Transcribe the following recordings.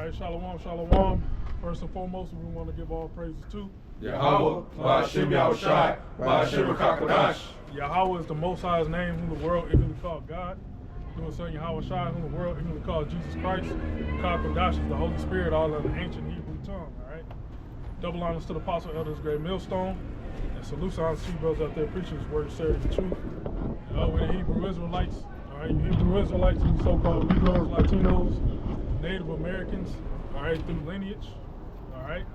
right, shalom, shalom. First and foremost, we want to give all praises to Yahweh, Ba'ashem Yahushai, Ba'ashem Kakadash. Yahweh is the Most High's name, whom the world ignorantly called God. Through his son Yahweh Shai, whom the world ignorantly called Jesus Christ. Kakadash is the Holy Spirit, all in the ancient Hebrew tongue. All right. Double honors to the apostle elders, great millstone, and salutes on the brothers out there preaching his word, sharing the truth. We're the Hebrew Israelites. All right, you Hebrew Israelites, you so-called Negroes, Latinos, Native Americans. All right, through lineage. All right.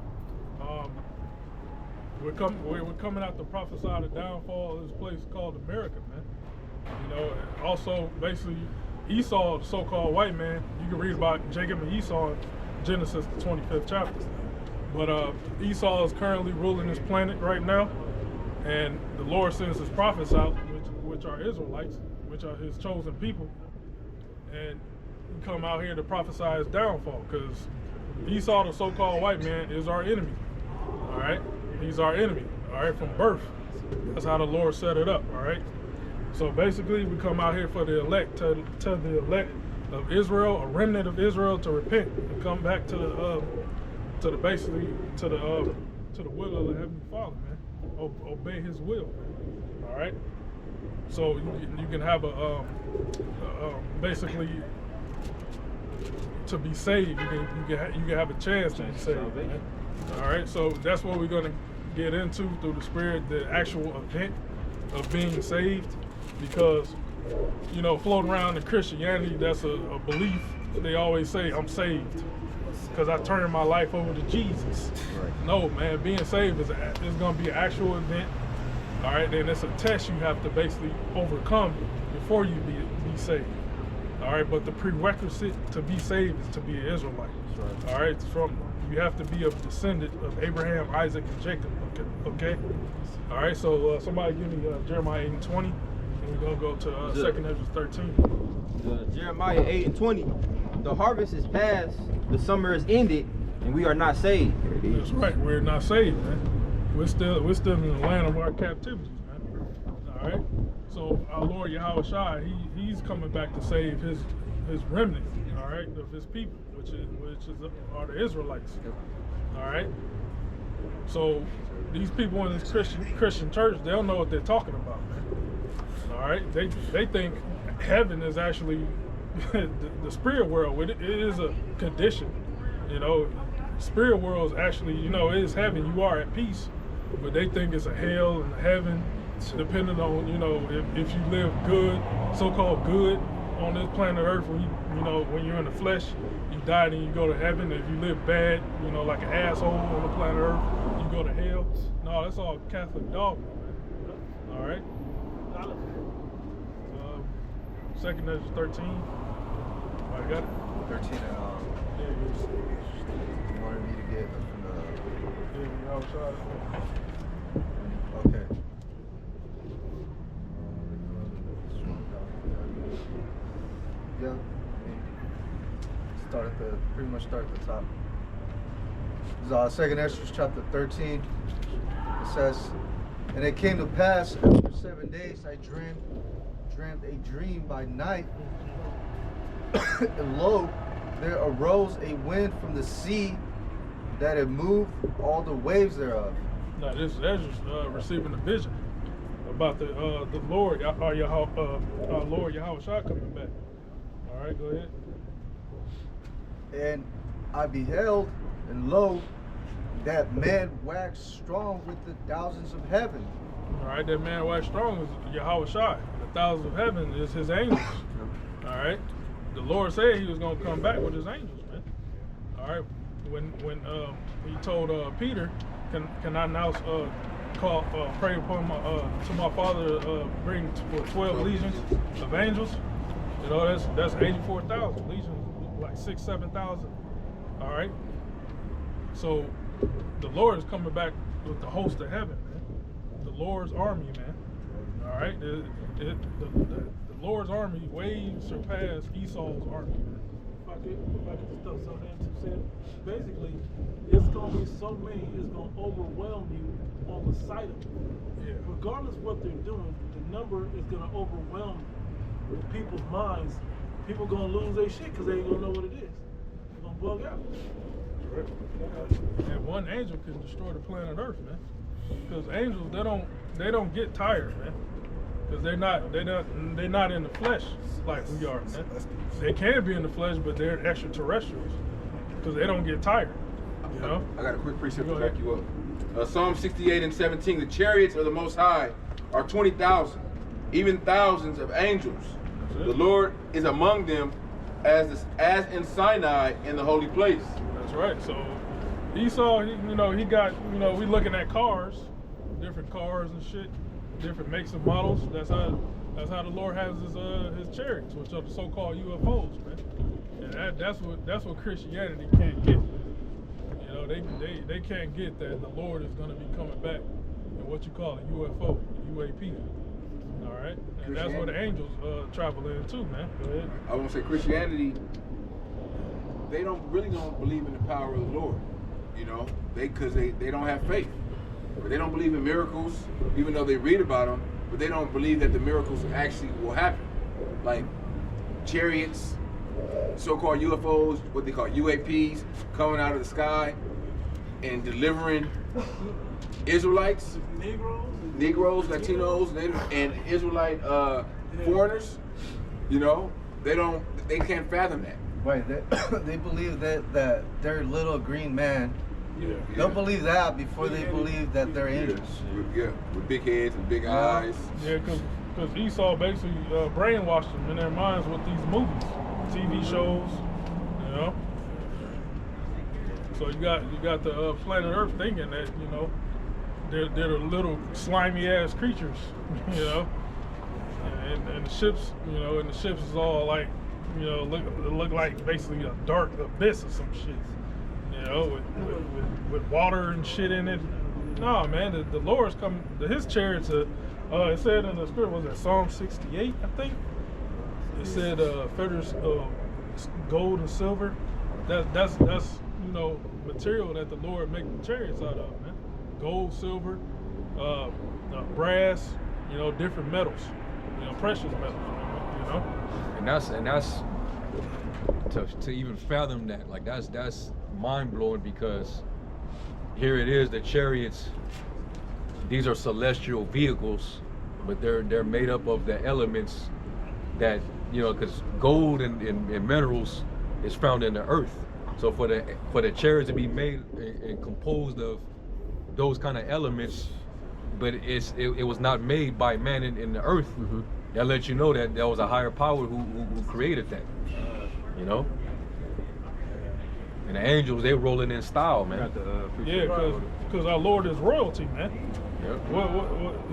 We're coming out to prophesy the downfall of this place called America, man. You know, also basically Esau, the so-called white man. You can read about Jacob and Esau in Genesis, the 25th chapter. But Esau is currently ruling this planet right now, and the Lord sends his prophets out, which are Israelites, which are his chosen people, and he come out here to prophesy his downfall, because Esau, the so-called white man, is our enemy. All right, he's our enemy. All right, from birth. That's how the Lord set it up. All right. So basically, we come out here for the elect, to the elect of Israel, a remnant of Israel, to repent and come back to the will of the Heavenly Father, man. Obey His will. All right. So you can have basically to be saved. You can have a chance to be saved. Man. All right. So that's what we're gonna get into through the Spirit, the actual event of being saved, because you know, floating around in Christianity, that's a belief. They always say, I'm saved because I turned my life over to Jesus. Right. No, man, being saved is going to be an actual event. All right, then it's a test you have to basically overcome before you be saved. All right, but the prerequisite to be saved is to be an Israelite. Right. All right, you have to be a descendant of Abraham, Isaac, and Jacob. Okay. All right, so somebody give me Jeremiah 8:20, and we're gonna go to 2nd Ezra 13. Jeremiah 8:20. The harvest is past, the summer is ended, and we are not saved. That's right, we're not saved, man. We're still in the land of our captivity, man. All right. So our Lord Yahweh Shai, he's coming back to save his remnant, all right, of his people, which are the Israelites. All right. So these people in this Christian church, they don't know what they're talking about, man. All right. They think heaven is actually the spirit world. It is a condition, you know. Spirit world is actually, you know, it is heaven. You are at peace, but they think it's a hell and a heaven, depending on, you know, if you live good, so-called good on this planet Earth. When you're in the flesh, you die and you go to heaven. If you live bad, you know, like an asshole on the planet Earth, you go to hell. No, that's all Catholic dogma, man. All right. 2nd Ezra 13. I got it. 13 and you wanted me to get from the... Yeah, outside. Okay. Yeah. Pretty much start at the top. This is 2nd Ezra chapter 13. It says, and it came to pass after 7 days I dreamed a dream by night, and lo, there arose a wind from the sea that had moved all the waves thereof. Now this is Ezra receiving a vision about the Lord, our Lord Yahweh Shai coming back. All right, go ahead. And I beheld, and lo, that man waxed strong with the thousands of heaven. All right, that man waxed strong is Yahweh Shai. The thousands of heaven is his angels. All right. The Lord said he was going to come back with his angels, man. All right. When he told Peter, can I now pray upon to my Father bring for 12 legions of angels? You know, that's 84,000 legions, like 6,000-7,000. All right. So the Lord is coming back with the host of heaven, man. The Lord's army, man. All right. The Lord's army way surpassed Esau's army, man. If I could throw something into it, basically, it's going to be so many, it's going to overwhelm you on the sight of it. Yeah. Regardless of what they're doing, the number is going to overwhelm people's minds. People going to lose their shit because they ain't going to know what it is. They're going to bug out. And one angel can destroy the planet Earth, man. Because angels, they don't get tired, man. Because they're not in the flesh like we are, man. They can be in the flesh, but they're extraterrestrials. Because they don't get tired. You know? I got a quick precept to back you up. Psalm 68:17, the chariots of the Most High are 20,000, even thousands of angels. The Lord is among them as in Sinai in the holy place. That's right. So Esau, he got, we looking at cars, different cars and shit, different makes and models. That's how the Lord has his chariots, which are the so-called UFOs, man. And that's what Christianity can't get. They can't get that the Lord is going to be coming back in what you call a UFO, UAP. All right, and that's where the angels travel in too, man. Go ahead. I want to say Christianity, they don't believe in the power of the Lord, because they don't have faith. But they don't believe in miracles, even though they read about them, but they don't believe that the miracles actually will happen. Like chariots, so-called UFOs, what they call UAPs, coming out of the sky and delivering Israelites, Negroes, Latinos, and Israelite foreigners. They can't fathom that. Right, they believe that they're little green man. Yeah. They'll believe that before they believe that they're angels. Yeah, with big heads and big eyes. Yeah, because Esau basically brainwashed them in their minds with these movies, TV shows, So you got the planet Earth thinking that they're the little slimy ass creatures, and the ships, and the ships is all like, look like basically a dark abyss or some shit, with water and shit in it. No, man, the Lord's coming. His chariots are. It said in the script, was it Psalm 68? I think it said feathers, gold and silver. That's material that the Lord make the chariots out of, man. Gold, silver, brass, different metals, precious metals, And that's to even fathom that, like that's mind blowing, because here it is, the chariots, these are celestial vehicles, but they're made up of the elements that, because gold and minerals is found in the earth. So for the chariots to be made and composed of those kind of elements, but it was not made by man in the earth. Mm-hmm. That lets you know that there was a higher power who created that. And the angels, they rolling in style, man. Yeah, because our Lord is royalty, man. Yep.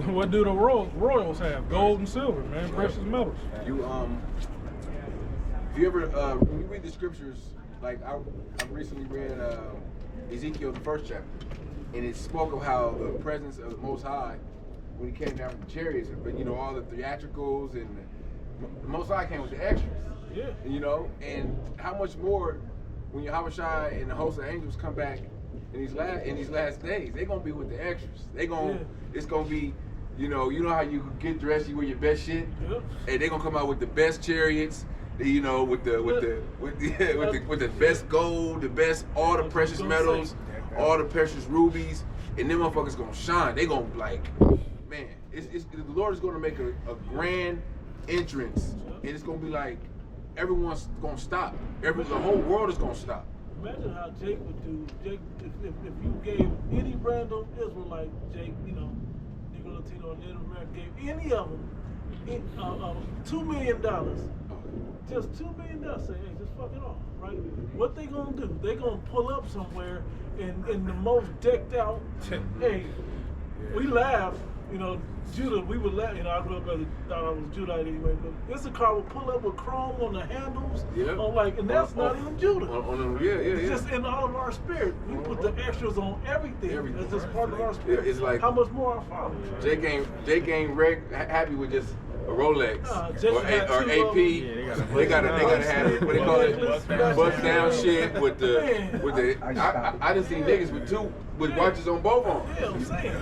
What do the royals have? Gold and silver, man, precious metals. If you ever when you read the scriptures, like I recently read Ezekiel, the first chapter, and it spoke of how the presence of the Most High, when he came down with the chariots, but all the theatricals, and the Most High came with the extras. Yeah. And how much more when Yahushua and the host of angels come back in these last days, they're gonna be with the extras. It's gonna be, you know how you get dressed, you wear your best shit, and they're gonna come out with the best chariots, with the best gold, the best, all the precious metals, all the precious rubies, and them motherfuckers gonna shine. They gonna man, the Lord is gonna make a grand entrance, and it's gonna be like everyone's gonna stop. The whole world is gonna stop. Imagine how Jake would do. Jake, if you gave any random Israelite, Jake, Negro, Latino, or Native American, gave any of them $2 million, just $2 million, say, hey, just fuck it off, right? What they gonna do? They gonna pull up somewhere in the most decked out. Hey, we laugh. Judah, we would laugh. I grew up thought I was Judite anyway, but Issachar would pull up with chrome on the handles. Yeah. And that's not even Judah. It's just in all of our spirit. We put the extras on everything. It's just part of our spirit. It's like, how much more our Father? Jake ain't happy with just a Rolex or AP. They gotta have it. What they call it? Bust down shit with the. I done seen niggas with watches on both arms. Yeah, I'm saying.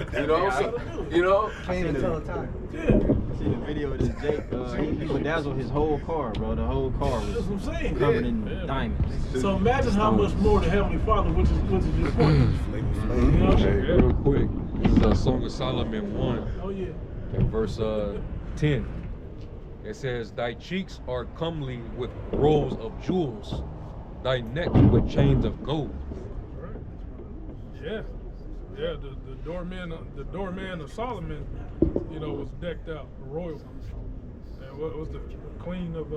Can't even tell the time. Yeah. seen a video of this Jake. He bedazzled his whole car, bro. The whole car That's was what I'm saying. covered in Yeah. diamonds. So imagine how much more the Heavenly Father, which is your point. You know? Hey, real quick, this is Song of Solomon 1, Oh yeah. and verse 10. It says, "Thy cheeks are comely with rows of jewels, thy neck with chains of gold." Right. Yeah. Yeah, the doorman of Solomon, you know, was decked out, royal. And what was the queen of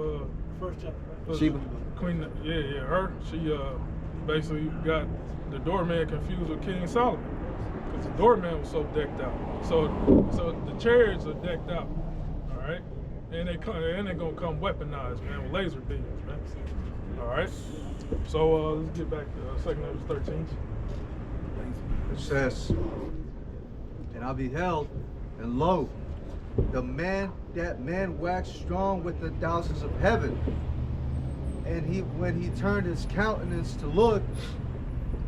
First chapter. Right? Sheba. Queen, yeah, her. She basically got the doorman confused with King Solomon, because the doorman was so decked out. So the chariots are decked out, all right, and they gonna come weaponized, man, with laser beams, man. All right. So let's get back to 2 Kings 13. It says, and I beheld, and lo, that man waxed strong with the thousands of heaven. And when he turned his countenance to look,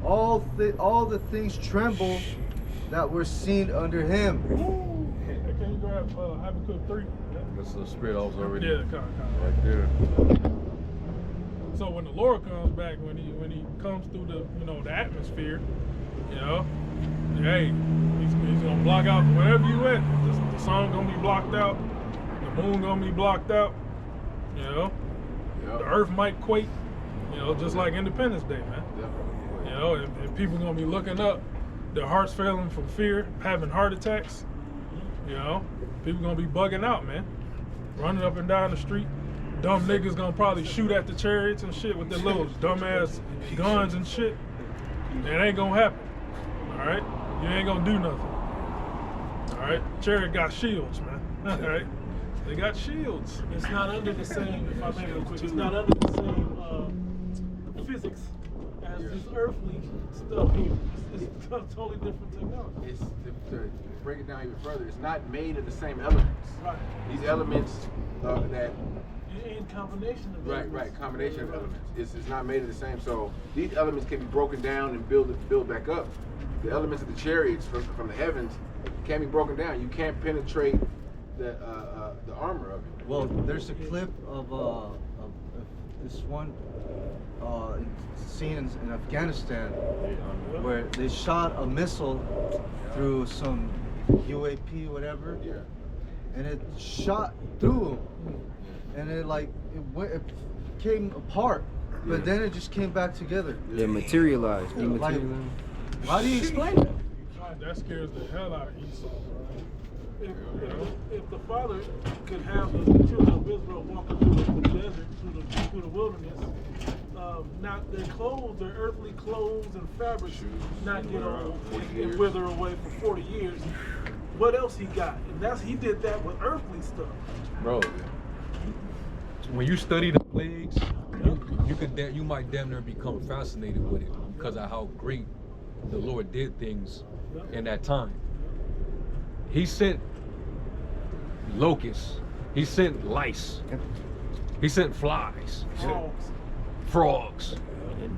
all the things trembled that were seen under him. Hey, can you grab Habakkuk 3? That's the spirit I was already Yeah, kind of. right there. So when the Lord comes back, when he comes through the atmosphere, hey, he's gonna block out wherever you at. The sun gonna be blocked out, the moon gonna be blocked out. The earth might quake. Just like Independence Day, man. And people gonna be looking up, their hearts failing from fear, having heart attacks. People gonna be bugging out, man, running up and down the street. Dumb niggas gonna probably shoot at the chariots and shit with their little dumbass guns and shit. It ain't gonna happen. All right, you ain't gonna do nothing. All right, chariot got shields, man. All right, they got shields. It's not under the same, if I may real quick, it's not under the same physics as this earthly stuff here. It's totally different technology. It's to break it down even further. It's not made of the same elements. Right. These elements that In combination of combination of elements. It's not made of the same. So these elements can be broken down and build back up. The elements of the chariots from the heavens can be broken down. You can't penetrate the armor of it. Well, there's a clip of this one scene in Afghanistan where they shot a missile through some UAP, whatever, Yeah. and it shot through them, and it came apart, but then it just came back together. It materialized. Like, Dematerialized. how do you explain that? That scares the hell out of Esau. If the Father could have the children of Israel walking through the desert, through the wilderness, not their clothes, their earthly clothes and fabrics, not get old and wither away for 40 years. What else he got? And he did that with earthly stuff. Bro, when you study the plagues, you might damn near become fascinated with it because of how great the Lord did things in that time. He sent locusts, he sent lice, he sent flies, frogs.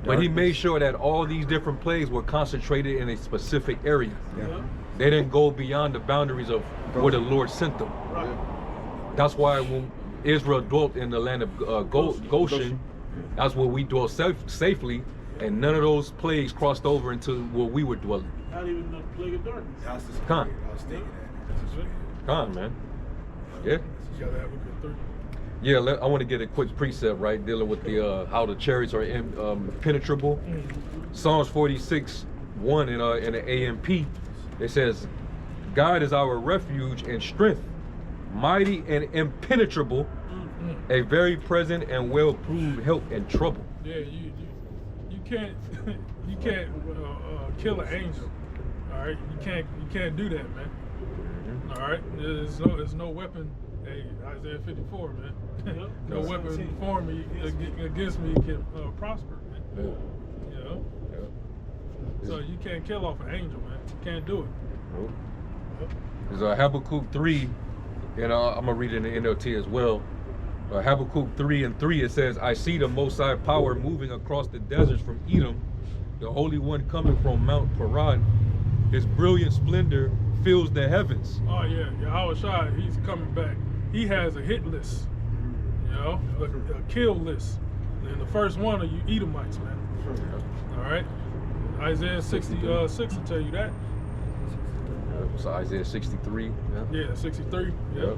But he made sure that all these different plagues were concentrated in a specific area. Yeah. They didn't go beyond the boundaries of where the Lord sent them. Right. That's why when Israel dwelt in the land of Goshen, that's where we dwelt safely, and none of those plagues crossed over into where we were dwelling. Not even the plague of darkness. That's the Come on. I was thinking that. Come on, man. Yeah. You gotta have a good 3. Yeah, I want to get a quick precept, right, dealing with the how the chariots are impenetrable. Psalms 46:1 in the AMP, it says, "God is our refuge and strength, mighty and impenetrable, a very present and well-proved help in trouble." Yeah, you can't you can't kill an angel. All right, you can't do that, man. All right, there's no weapon. Hey, Isaiah 54, man. No weapon formed against me can prosper, man. Yeah. So you can't kill off an angel, man. You can't do it. There's Habakkuk 3, and I'm gonna read it in the NLT as well. Habakkuk 3:3, it says, "I see the Most High power moving across the deserts from Edom, the Holy One coming from Mount Paran. His brilliant splendor fills the heavens." Oh yeah, Yahweh Shai, he's coming back. he has a hit list, you know, a kill list. And the first one of you Edomites, man. All right. Isaiah 66 will tell you that. So Isaiah 63. Yeah, 63. Yeah. Yep.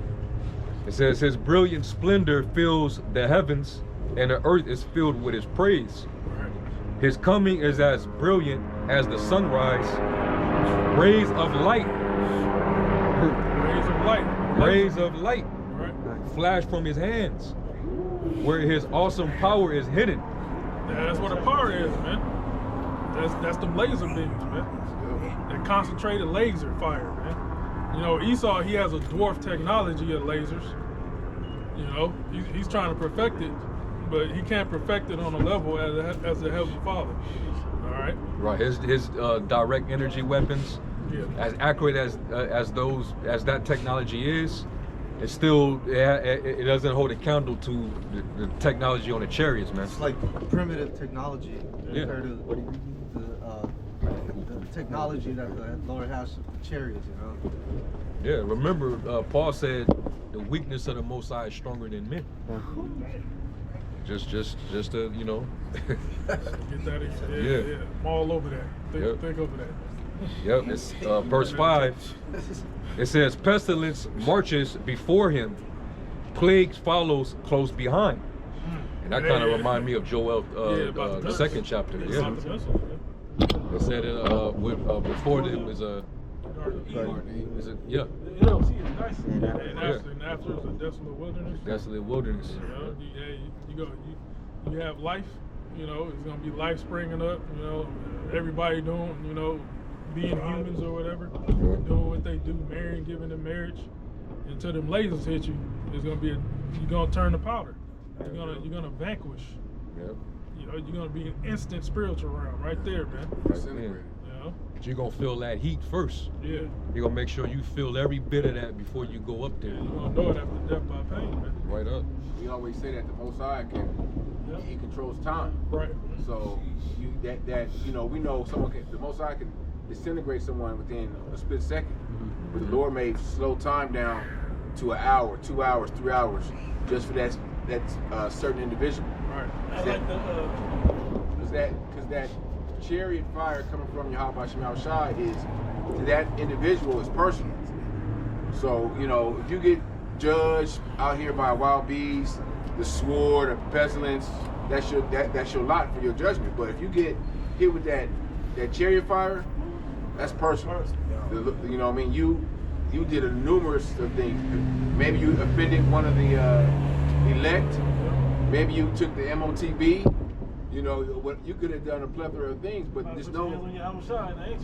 It says, his brilliant splendor fills the heavens, and the earth is filled with his praise. Right. His coming is as brilliant as the sunrise. Rays of light. Rays of light. Rays of light Right. flash from his hands, where his awesome power is hidden. Yeah, that's what a power is, man. That's them laser beams, man. That concentrated laser fire, man. You know, Esau, he has a dwarf technology of lasers. You know, he's trying to perfect it, but he can't perfect it on a level as the Heavenly Father. All right. Right. His direct energy weapons, Yeah. as accurate as that technology is, it doesn't hold a candle to the technology on the chariots, man. It's like primitive technology Yeah. compared to the technology that the Lord has with the chariots, you know. Yeah. Remember, Paul said the weakness of the Most High is stronger than men. Just to, you know. Get that in. Yeah. Yeah. I'm all over that. Yep. Think over that. Yep. It's verse 5. It says, pestilence marches before him, plagues follows close behind. And that kind of remind me of Joel, about the the second chapter. It's Yeah. not the missiles, man. It said it before them is a. Is it? Yeah. You know, see, it's nice. And after it's a desolate wilderness. Desolate wilderness. You know, you have life. You know, it's gonna be life springing up. You know, everybody doing, you know, being humans or whatever, doing what they do, marrying, giving in marriage. Until them lasers hit you, it's gonna be you're gonna turn to powder. You're gonna vanquish. Yep. You know, you're gonna be an instant spiritual realm right there, man. Disintegrated. You know, But you're gonna feel that heat first. yeah. You're gonna make sure you feel every bit of that before you go up there. You're gonna know it after death by pain, man. Right up. We always say that the Most High he controls time. Right. So you know, we know the Most High can disintegrate someone within a split second. But the Lord may slow time down to an hour, 2 hours, 3 hours, just for that certain individual. Right. I like the, Because that chariot fire coming from Yahweh Shem Shai is, to that individual, is personal. So, you know, if you get judged out here by wild beasts, the sword, the pestilence, that's your lot for your judgment. But if you get hit with that chariot fire, that's personal. You know what I mean? You did a numerous of things. Maybe you offended one of the elect. Maybe you took the MOTB. You know, what you could have done a plethora of things, but just know,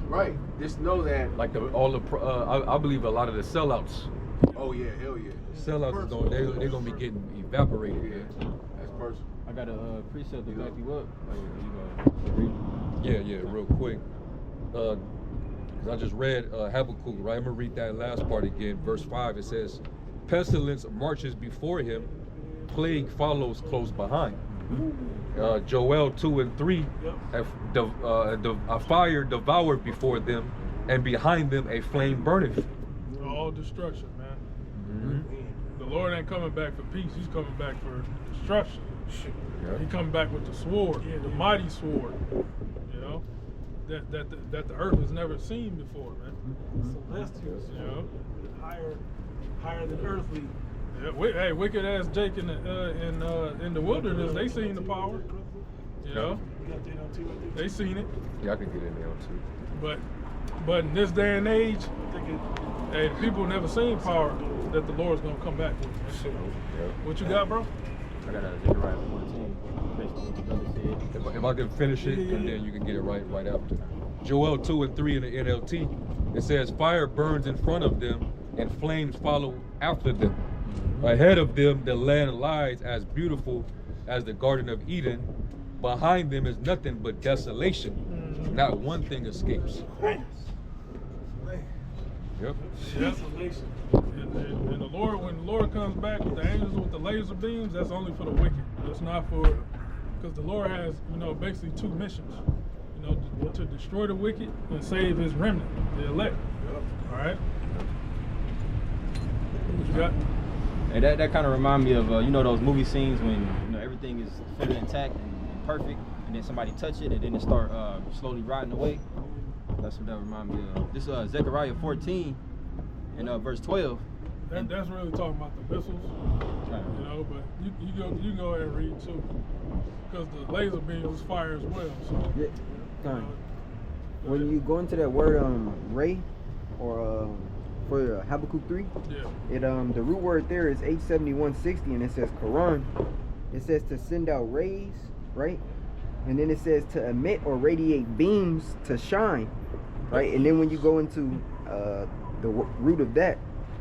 right? Just know that, Like I believe a lot of the sellouts. oh yeah, hell yeah, Sellouts is they're gonna be getting evaporated. yeah, that's personal. I got a precept to back you up. Yeah, real quick. 'Cause I just read Habakkuk, right? I'm gonna read that last part again. Verse 5, it says, pestilence marches before him, plague follows close behind. Joel 2 and 3, a fire devoured before them, and behind them a flame burneth. All destruction, man. Mm-hmm. The Lord ain't coming back for peace. He's coming back for destruction. Yeah. He coming back with the sword, the mighty sword. You know, that the earth has never seen before, man. Celestials, You know, higher than earthly. yeah, hey, wicked ass Jake in the wilderness, they seen the power. You know, You got that on too, I think. they seen it. Yeah, I can get in there too. But in this day and age, hey, people never seen power that the Lord's gonna come back with. Yeah. What you got, bro? I got a Zechariah 14, based on what the brother said. If I can finish it, and then you can get it right after. Joel 2 and 3 in the NLT, it says, fire burns in front of them, and flames follow after them. Ahead of them, the land lies as beautiful as the Garden of Eden. Behind them is nothing but desolation. Not one thing escapes. Yep. Desolation. And the Lord, when the Lord comes back with the angels with the laser beams, that's only for the wicked. It's not for, because the Lord has, basically two missions. To destroy the wicked and save his remnant, the elect. All right. What you got? And that kind of remind me of you know those movie scenes when you know everything is fully intact and perfect, and then somebody touch it and then it start slowly rotting away. That's what that remind me of. This Zechariah 14 and verse 12. That's really talking about the missiles, you know. But you go ahead and read too, because the laser beams fire as well. So Yeah. When you go into that word ray, or for Habakkuk 3, yeah, it the root word there is H7160, and it says Quran. It says to send out rays, right? And then it says to emit or radiate beams to shine, right? And then when you go into the root of that,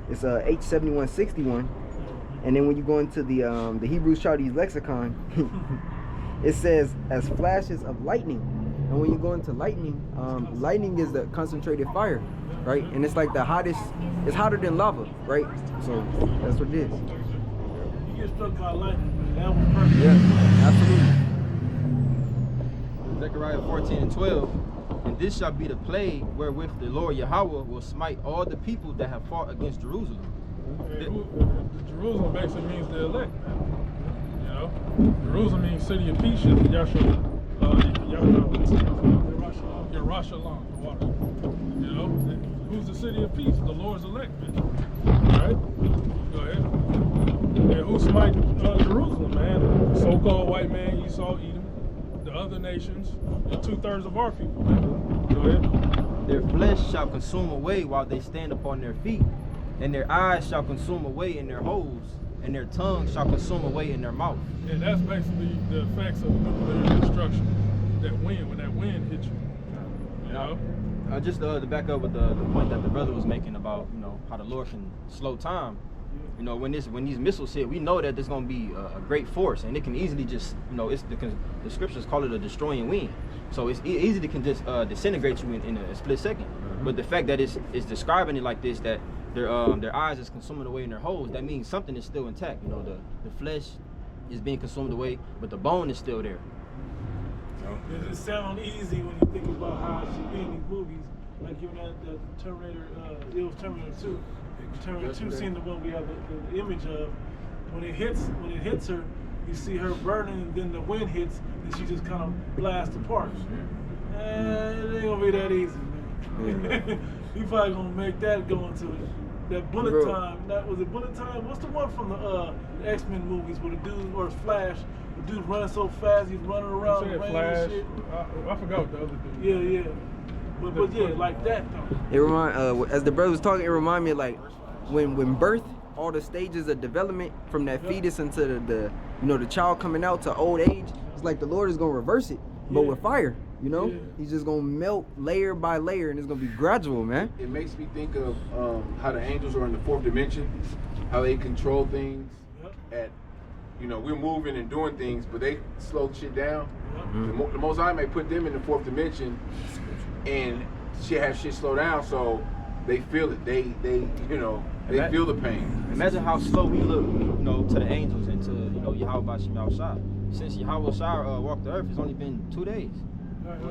it's H7161. And then when you go into the Hebrew Chaldees lexicon, it says as flashes of lightning. And when you go into lightning, lightning is the concentrated fire, right? And it's like the hottest, it's hotter than lava, right? So that's what it is. You get struck by lightning, man. That was perfect. Yeah, absolutely. Zechariah 14 and 12. And this shall be the plague wherewith the Lord Yahweh will smite all the people that have fought against Jerusalem. the Jerusalem basically means the elect, man. You know, Jerusalem means city of peace. Yahshua. Yerushalayim, the water. You know, who's the city of peace? The Lord's elect, man. All right, go ahead. Yeah, who smite Jerusalem, man? The so-called white man, Esau, Edom, the other nations, and 2/3 of our people, man. Go ahead. Their flesh shall consume away while they stand upon their feet, and their eyes shall consume away in their holes, and their tongue shall consume away in their mouth. And that's basically the effects of nuclear destruction. That wind, when that wind hits you. You know? Just to back up with the point that the brother was making about, you know, how the Lord can slow time. You know, when these missiles hit, we know that there's going to be a great force, and it can easily just, you know, the scriptures call it a destroying wind. So it's easy to can just disintegrate you in a split second. But the fact that it's describing it like this, that their eyes is consuming away in their holes, that means something is still intact. You know, the flesh is being consumed away, but the bone is still there. It just sounds easy when you think about how it should be in these movies. Like even that Terminator, it was Terminator 2. Terminator 2 scene, the one we have the image of. When it hits her, you see her burning, and then the wind hits, and she just kind of blasts apart. It ain't gonna be that easy, man. You probably gonna make that go into it. That bullet time. That was it. Bullet time. What's the one from the X-Men movies where the dude or Flash? The dude's running so fast, he's running around the rain and shit. I forgot what the other dude. Yeah. But yeah, like that though. It remind as the brother was talking, it reminded me of like when birth, all the stages of development from that fetus into the you know the child coming out to old age. It's like the Lord is gonna reverse it, but with fire. You know, he's just gonna melt layer by layer, and it's gonna be gradual, man. It makes me think of how the angels are in the fourth dimension, how they control things at. You know, we're moving and doing things, but they slow shit down. The Most High may put them in the fourth dimension, and shit have shit slow down, so they feel it. They feel the pain. Imagine how slow we look, you know, to the angels and to, you know, Yahweh Shai. Since Yahweh Shai walked the earth, it's only been 2 days.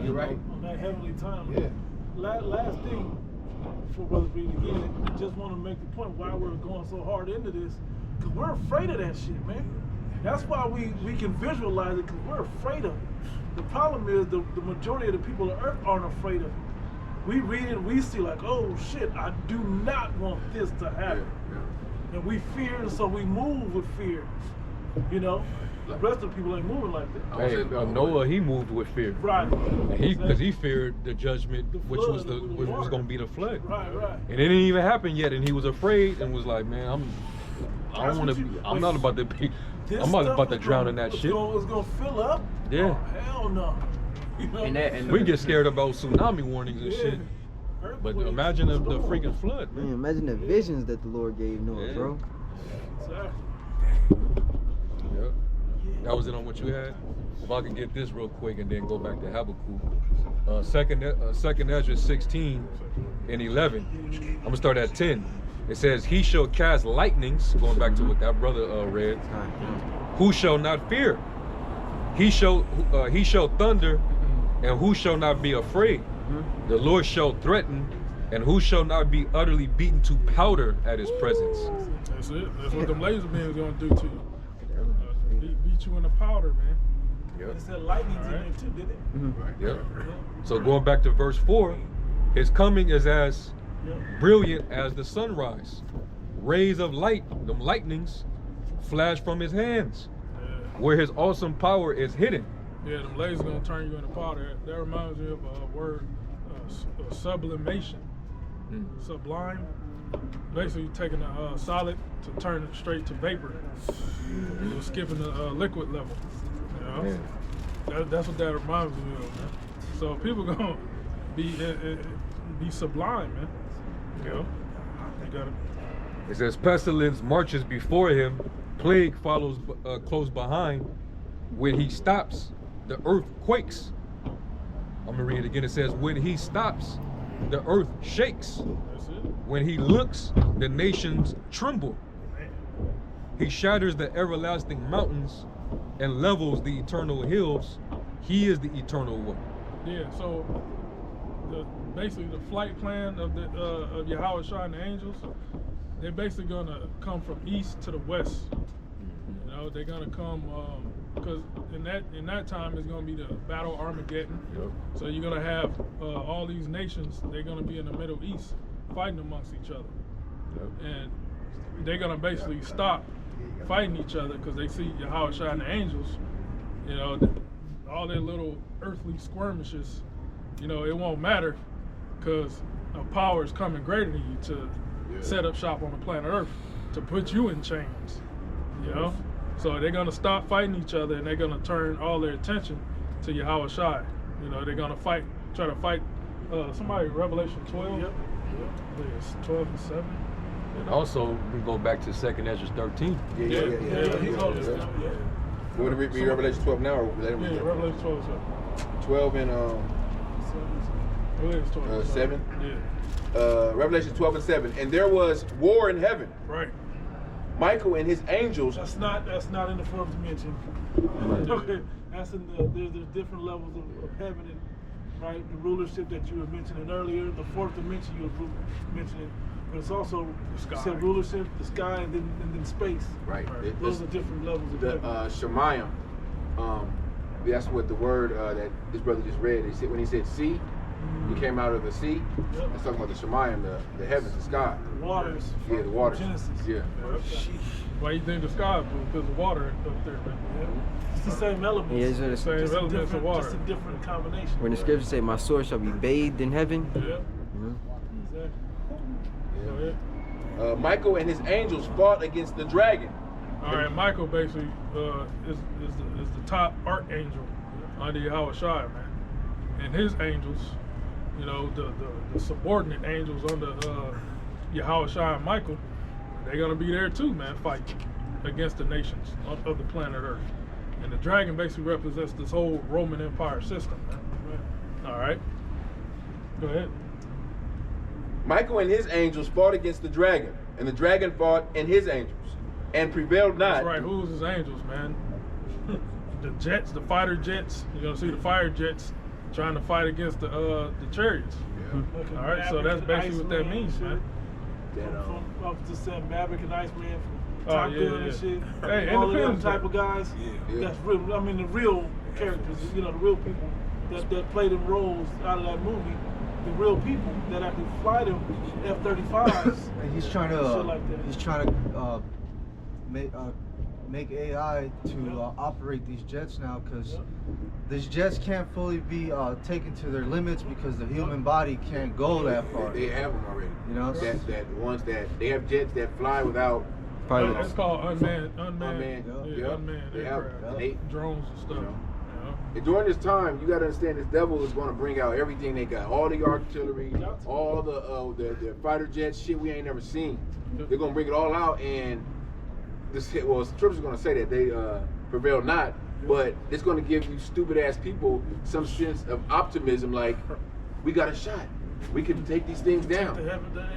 You're right. On that heavenly time. Yeah. Last thing, before Brother Breed again, I just want to make the point why we're going so hard into this, because we're afraid of that shit, man. That's why we can visualize it, because we're afraid of it. The problem is the majority of the people on earth aren't afraid of it. We read it, we see like, oh shit, I do not want this to happen. And we fear, and so we move with fear. You know, the rest of the people ain't moving like that. Hey, Noah, he moved with fear. Right. Because he feared the judgment, which was going to be the flood. Right. And it didn't even happen yet, and he was afraid and was like, man, I'm not about to be. I'm not about to drown in that shit. It's gonna fill up? Yeah. Oh, hell no. You know? And we get scared about tsunami warnings and shit. But imagine the freaking flood, man. Imagine the visions that the Lord gave Noah, bro. Exactly. Yep. That was it on what you had? If I can get this real quick and then go back to Habakkuk. Second Ezra 16 and 11. I'm going to start at 10. It says, he shall cast lightnings, going back to what that brother read, who shall not fear? He shall thunder, and who shall not be afraid? The Lord shall threaten, And who shall not be utterly beaten to powder at his presence? That's it. That's what them laser beams gonna do to you. Beat you in the powder, man. Yep. It said lightning's in there too, didn't it? Mm-hmm. Yep. So going back to verse 4, his coming is as brilliant as the sunrise. Rays of light, them lightnings, flash from his hands, where his awesome power is hidden. Yeah, them lasers gonna turn you into powder. That reminds me of a word, sublimation. Sublime. Basically, you're taking a solid to turn it straight to vapor. You're skipping the liquid level. You know? That's what that reminds me of, man. So people gonna be sublime, man. You know, you gotta. It says, pestilence marches before him, plague follows close behind. When he stops, the earth quakes. I'm gonna read it again. It says, when he stops, the earth shakes. That's it. When he looks, the nations tremble. He shatters the everlasting mountains and levels the eternal hills. He is the eternal one. Yeah. So basically the flight plan of the of Yahweh Shai and the angels, they're basically gonna come from east to the west. You know, they're gonna come because in that time it's gonna be the Battle Armageddon. Yep. So you're gonna have all these nations. They're gonna be in the Middle East fighting amongst each other, and they're gonna basically stop fighting each other because they see Yahweh Shai and the angels. You know, all their little earthly skirmishes. You know, it won't matter because a power is coming greater than you to set up shop on the planet Earth to put you in chains. You know, so they're gonna stop fighting each other and they're gonna turn all their attention to Yahweh Shai. You know, they're gonna try to fight somebody. Revelation 12. Yep. It's 12 and 7. And also, we go back to 2nd Ezra 13. Yeah. He's holding stuff. Yeah. You want to read Revelation 12 now, or let him read Yeah, it? Revelation 12 and 7. 12 and Revelation 12 and 7. Yeah. Revelation 12 and 7. And there was war in heaven. Right. Michael and his angels. That's not in the fourth dimension. Okay, that's in there's different levels of heaven and right. The rulership that you were mentioning earlier, the fourth dimension you were mentioning, but it's also The sky. you said rulership, the sky, and then space. Right. Those are different levels of The heaven. Shemayim. That's what the word that this brother just read. He said when he said sea, he came out of the sea. Yep. It's talking about the Shemayim, the heavens, the sky. Waters. Yeah, the waters. Genesis. Yeah. Why you think the sky is blue? Because of water up there, man. It's the same elements. Yeah, it's the Same just a elements of different, water. just a different combination. when the scriptures say, "My sword shall be bathed in heaven." Yeah. Exactly. Go ahead. Michael and his angels fought against the dragon. All right, Michael basically is the top archangel under Yahweh Shai, man, and his angels, you know, the subordinate angels under Yahweh Shai and Michael, they're gonna be there too, man, fighting against the nations of the planet Earth, and the dragon basically represents this whole Roman Empire system, man. All right, go ahead. Michael and his angels fought against the dragon, and the dragon fought and his angels, and prevailed not. That's right. Who's his angels, man? The jets, the fighter jets. You're gonna see the fire jets trying to fight against the chariots. Like All right, so that's Maverick and basically what that Iceman means, and man. shit. I was just saying Maverick and Iceman from Oh, Top yeah, Gun yeah. and shit. Hey, all of them Independence type Day. of guys. Yeah. That's real. I mean, the real characters. You know, the real people that play them roles out of that movie. The real people that actually fly them F-35s. And he's trying Shit to like that. make AI to operate these jets now, because these jets can't fully be taken to their limits because the human body can't go that far. They have them already. You know? That ones that they have jets that fly without It's called unmanned unmanned. unmanned They have aircraft, they, drones and stuff. you know. You know? And during this time, you got to understand this devil is going to bring out everything they got, all the artillery, all the fighter jets, shit we ain't never seen. They're going to bring it all out, and this scripture's going to say that they prevail not, but it's going to give you stupid ass people some sense of optimism, like we got a shot, we can take these things down.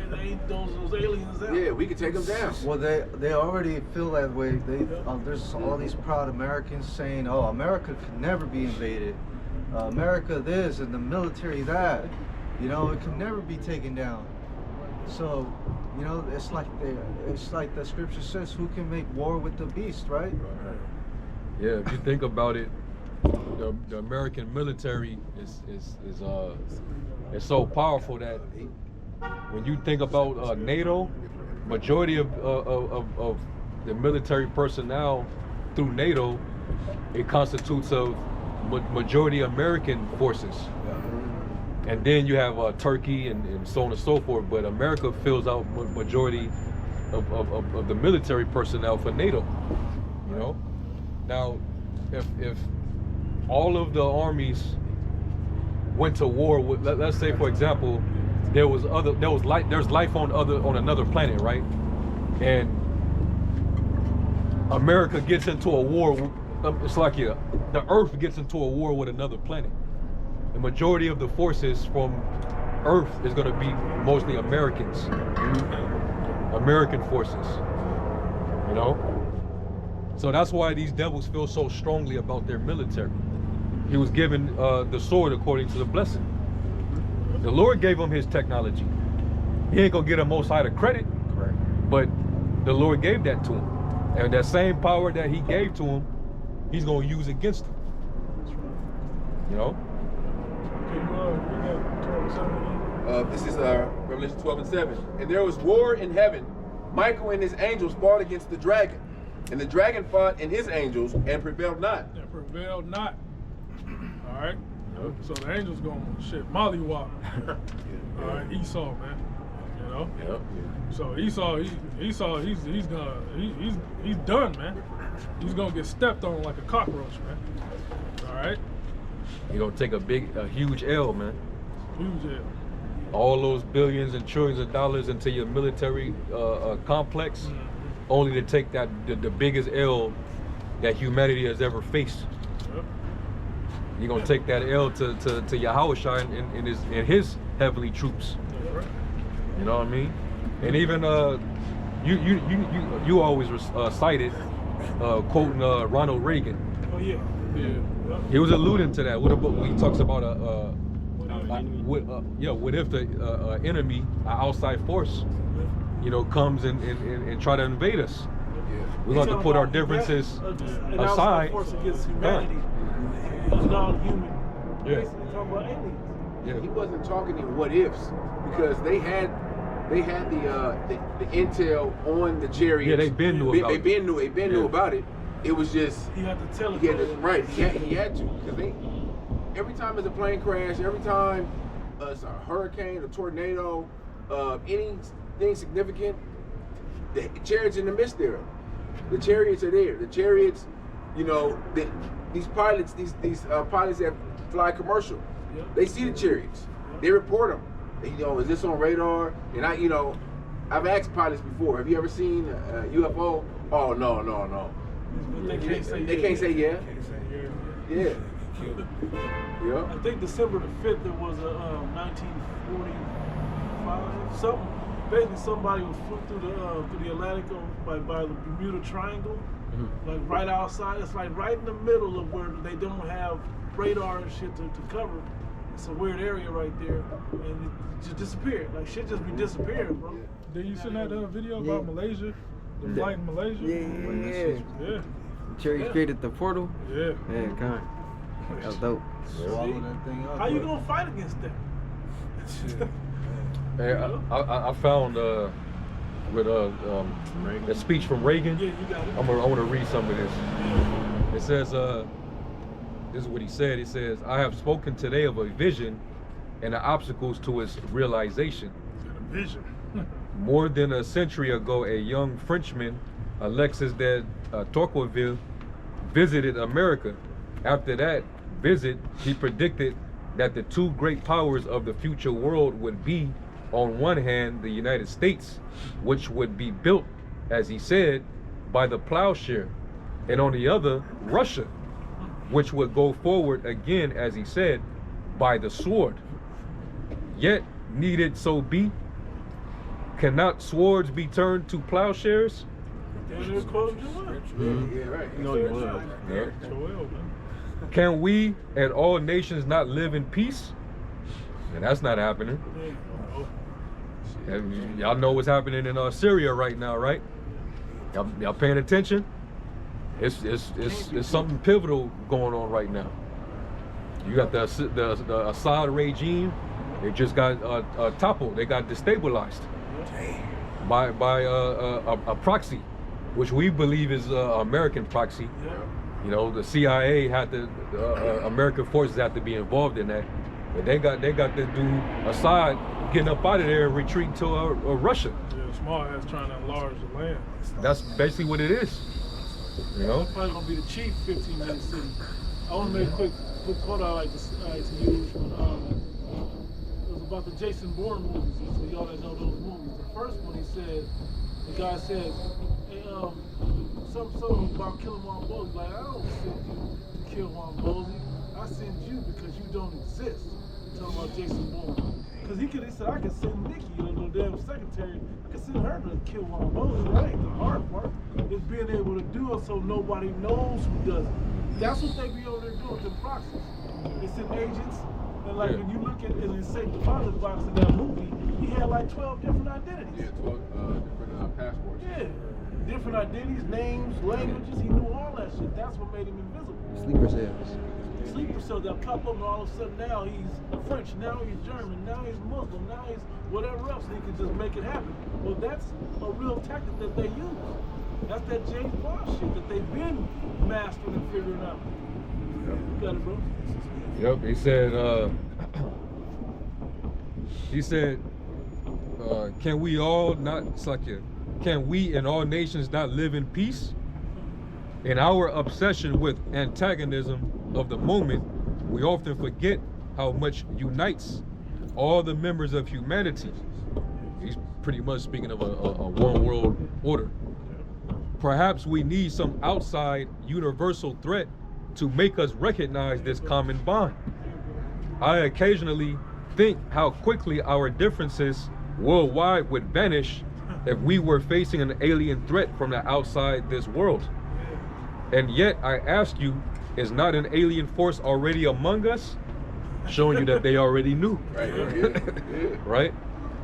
They ain't those aliens out. Yeah, we can take them down. Well, they already feel that way. There's all these proud Americans saying, "Oh, America could never be invaded. America this and the military that." You know, it can never be taken down. So, you know, it's like the scripture says, who can make war with the beast, right? Yeah, if you think about it, the American military is so powerful that when you think about NATO, majority of the military personnel through NATO, it constitutes of majority American forces. And then you have Turkey and so on and so forth, but America fills out majority of the military personnel for NATO, you know? Now, if all of the armies went to war with, let's say for example, there's life on another planet, right? And America gets into a war, it's like the Earth gets into a war with another planet. The majority of the forces from Earth is going to be mostly Americans, American forces, you know? So that's why these devils feel so strongly about their military. He was given the sword according to the blessing. The Lord gave him his technology. He ain't gonna get a Most High the credit, but the Lord gave that to him. And that same power that he gave to him, he's gonna use against him. You know? This is Revelation 12:7. And there was war in heaven. Michael and his angels fought against the dragon. And the dragon fought and his angels and prevailed not. And prevailed not. All right. So the angels going mollywop. All right, Esau, man. You know. Yep. So Esau, he's done, man. He's gonna get stepped on like a cockroach, man. All right. You're gonna take a huge L, man. Huge L. All those billions and trillions of dollars into your military complex, only to take the biggest L that humanity has ever faced. Yep. You're gonna take that L to Yahushua and his heavenly troops. That's right. You know what I mean? And even you always cited quoting Ronald Reagan. Oh yeah. Yeah. He was alluding to that. What about when he talks about what if the enemy, an outside force, you know, comes and try to invade us? We're going to have to put our differences aside. Force against humanity. Non-human. Yeah. Talking about aliens. Yeah. He wasn't talking in what ifs because they had the intel on the chariots. Yeah, they been knew about it. They knew about it. It was just He had to tell it. he had to because every time there's a plane crash, every time it's a hurricane, a tornado, anything significant, the chariots in the midst there. The chariots are there. The chariots, you know, these pilots, these pilots that fly commercial, they see the chariots. They report them. You know, is this on radar? And I've asked pilots before, have you ever seen a UFO? Oh, no. They can't say yeah. Yeah. Yeah. I think December the 5th, it was 1945, something. Basically, somebody was flew through the Atlantic by the Bermuda Triangle, like right outside. It's like right in the middle of where they don't have radar and shit to cover. It's a weird area right there, and it just disappeared. Like shit just be disappearing, bro. Did you see that video about Malaysia? The flight in Malaysia? Yeah. Yeah. Cherry created the portal. Yeah. Yeah, kind. That was dope. Swallow that thing up. How you gonna fight against that? Hey, I found with a speech from Reagan. Yeah, you got it. I want to read some of this. It says, this is what he said. He says, "I have spoken today of a vision and the obstacles to its realization. A vision. More than a century ago, a young Frenchman, Alexis de Tocqueville, visited America. After that visit, he predicted that the two great powers of the future world would be, on one hand, the United States, which would be built, as he said, by the plowshare, and on the other, Russia, which would go forward again, as he said, by the sword. Yet, need it so be? Cannot swords be turned to plowshares? Yeah, right. You know he was. Yeah. Joel, man. Can we and all nations not live in peace? and that's not happening. There you go. And y'all know what's happening in Syria right now, right? Y'all paying attention? It's something pivotal going on right now. You got the Assad regime. They just got toppled. They got destabilized by a proxy, which we believe is American proxy. You know, the CIA had the American forces have to be involved in that. But they got the dude Assad getting up out of there and retreating to Russia. Yeah, small ass trying to enlarge the land. That's basically what it is. You know. It's probably gonna be the cheap 15-minute city. I want to make a quick quote I like to use when it was about the Jason Bourne movies. So y'all that know those movies. The first one, the guy said, hey, something about killing Juan Bosley. Like, I don't send you to kill Juan Bosley. I send you because you don't exist. Talking about Jason Bourne. Because he said, I could send Nikki, the damn secretary, I could send her to kill Juan Bosley. That ain't the hard part. It's being able to do it so nobody knows who does it. That's what they be over there doing with the proxies. It's in agents. And like when you look at it in the safe deposit box in that movie, he had like 12 different identities. Yeah, 12 different passports. Yeah. Different identities, names, languages. He knew all that shit. That's what made him invisible. Sleeper cells. Sleeper cells that pop up and all of a sudden now he's French, now he's German, now he's Muslim, now he's whatever else. And he can just make it happen. Well, that's a real tactic that they use. That's that James Bond shit that they've been mastering and figuring out. You got it, bro? Yep, he said, can we all not, it's like can we in all nations not live in peace? In our obsession with antagonism of the moment, we often forget how much unites all the members of humanity. He's pretty much speaking of a one world order. Perhaps we need some outside universal threat to make us recognize this common bond. I occasionally think how quickly our differences worldwide would vanish if we were facing an alien threat from the outside this world. And yet I ask you, is not an alien force already among us? Showing you that they already knew. Right. Right?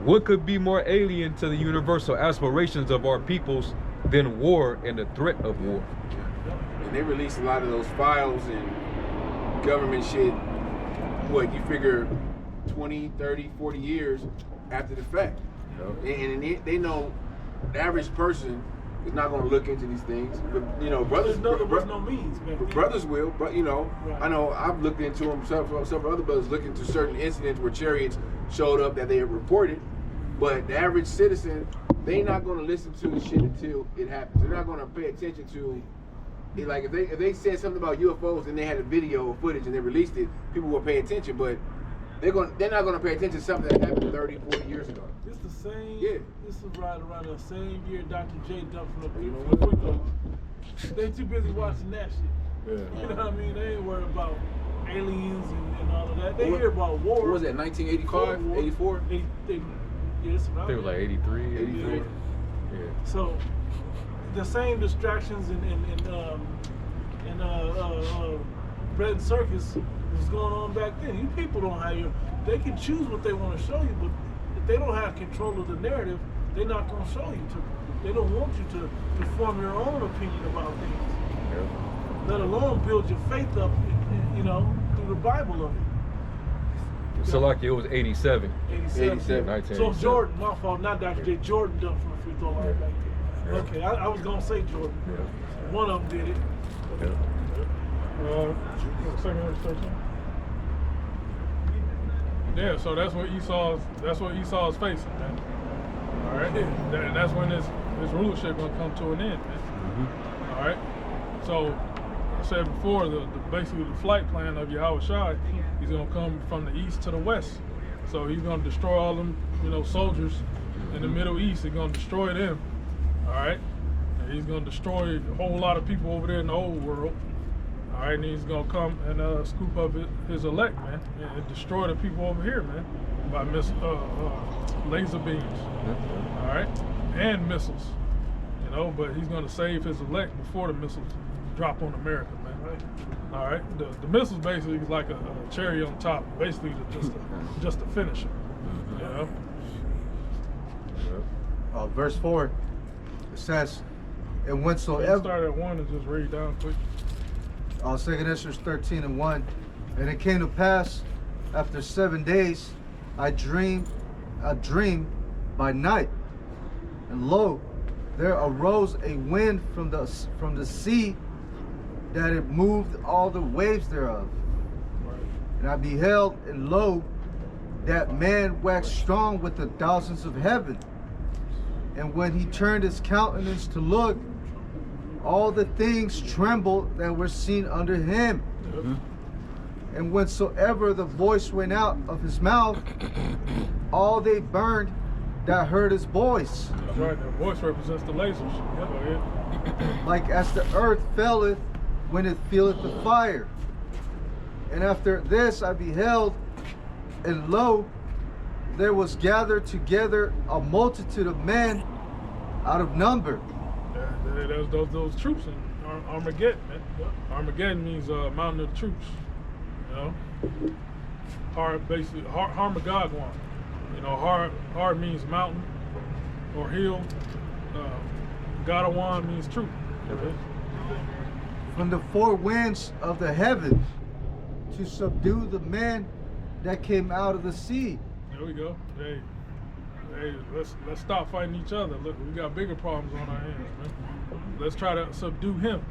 What could be more alien to the universal aspirations of our peoples than war and the threat of war? And they released a lot of those files and government shit, what, you figure 20, 30, 40 years after the fact. And they know the average person is not going to look into these things. But, you know, brothers... There was no means, man. Brothers will, but, you know, right. I know I've looked into them, several other brothers looked into certain incidents where chariots showed up that they had reported, but the average citizen, they're not going to listen to the shit until it happens. They're not going to pay attention to it. Like, if they said something about UFOs and they had a video or footage and they released it, people will pay attention, but they're not going to pay attention to something that happened 30, 40 years ago. It's the same. Yeah. This is right around the same year Dr. J dumped from the They too busy watching that shit. Yeah. You know what I mean? They ain't worried about aliens and all of that. They hear about war. What was that, 1985, 84? Yeah, it's around. They were like 83, 84. Yeah. So the same distractions in Bread and Circus was going on back then. You people don't have they can choose what they want to show you, but if they don't have control of the narrative, they're not going to show you to. They don't want you to form your own opinion about things. Yeah. Let alone build your faith up, you know, through the Bible of it. So like it was 87. 87. 1987. So Jordan, my fault, not Dr. J. Jordan dumped from the free throw line back then. Yeah. Okay, I was going to say Jordan. Yeah. One of them did it. Yeah. Second verse 13. Yeah, so that's what Esau's facing, man. All right, that's when his rulership gonna come to an end, man. Mm-hmm. All right. So I said before, basically the flight plan of Yahweh Shai, he's gonna come from the east to the west. So he's gonna destroy all them, soldiers in the Middle East. He's gonna destroy them. All right. And he's gonna destroy a whole lot of people over there in the old world. All right, and he's gonna come and scoop up his elect, man, and destroy the people over here, man, by laser beams. All right, and missiles, but he's gonna save his elect before the missiles drop on America, man. All right. The missile basically is like a cherry on top, basically just to finish it. You know. Verse 4, it says, and So whensoever. start at 1 and just read down quick. 2 Esdras 13:1, and it came to pass after 7 days, I dreamed by night, and lo, there arose a wind from the sea, that it moved all the waves thereof. Right. And I beheld, and lo, that man waxed strong with the thousands of heaven. And when he turned his countenance to look, all the things trembled that were seen under him. Yep. And whensoever the voice went out of his mouth, all they burned that heard his voice. That's right. The voice represents the lasers. Yep. Go ahead. Like as the earth faileth when it feeleth the fire. And after this I beheld, and lo, there was gathered together a multitude of men out of number. There's those troops in Armageddon, man. Armageddon means mountain of troops. You know, basically Harmageddon. You know, hard means mountain or hill. Gadawan means troop. Okay? From the four winds of the heaven to subdue the men that came out of the sea. There we go. Hey, let's stop fighting each other. Look, we got bigger problems on our hands, man. Let's try to subdue him.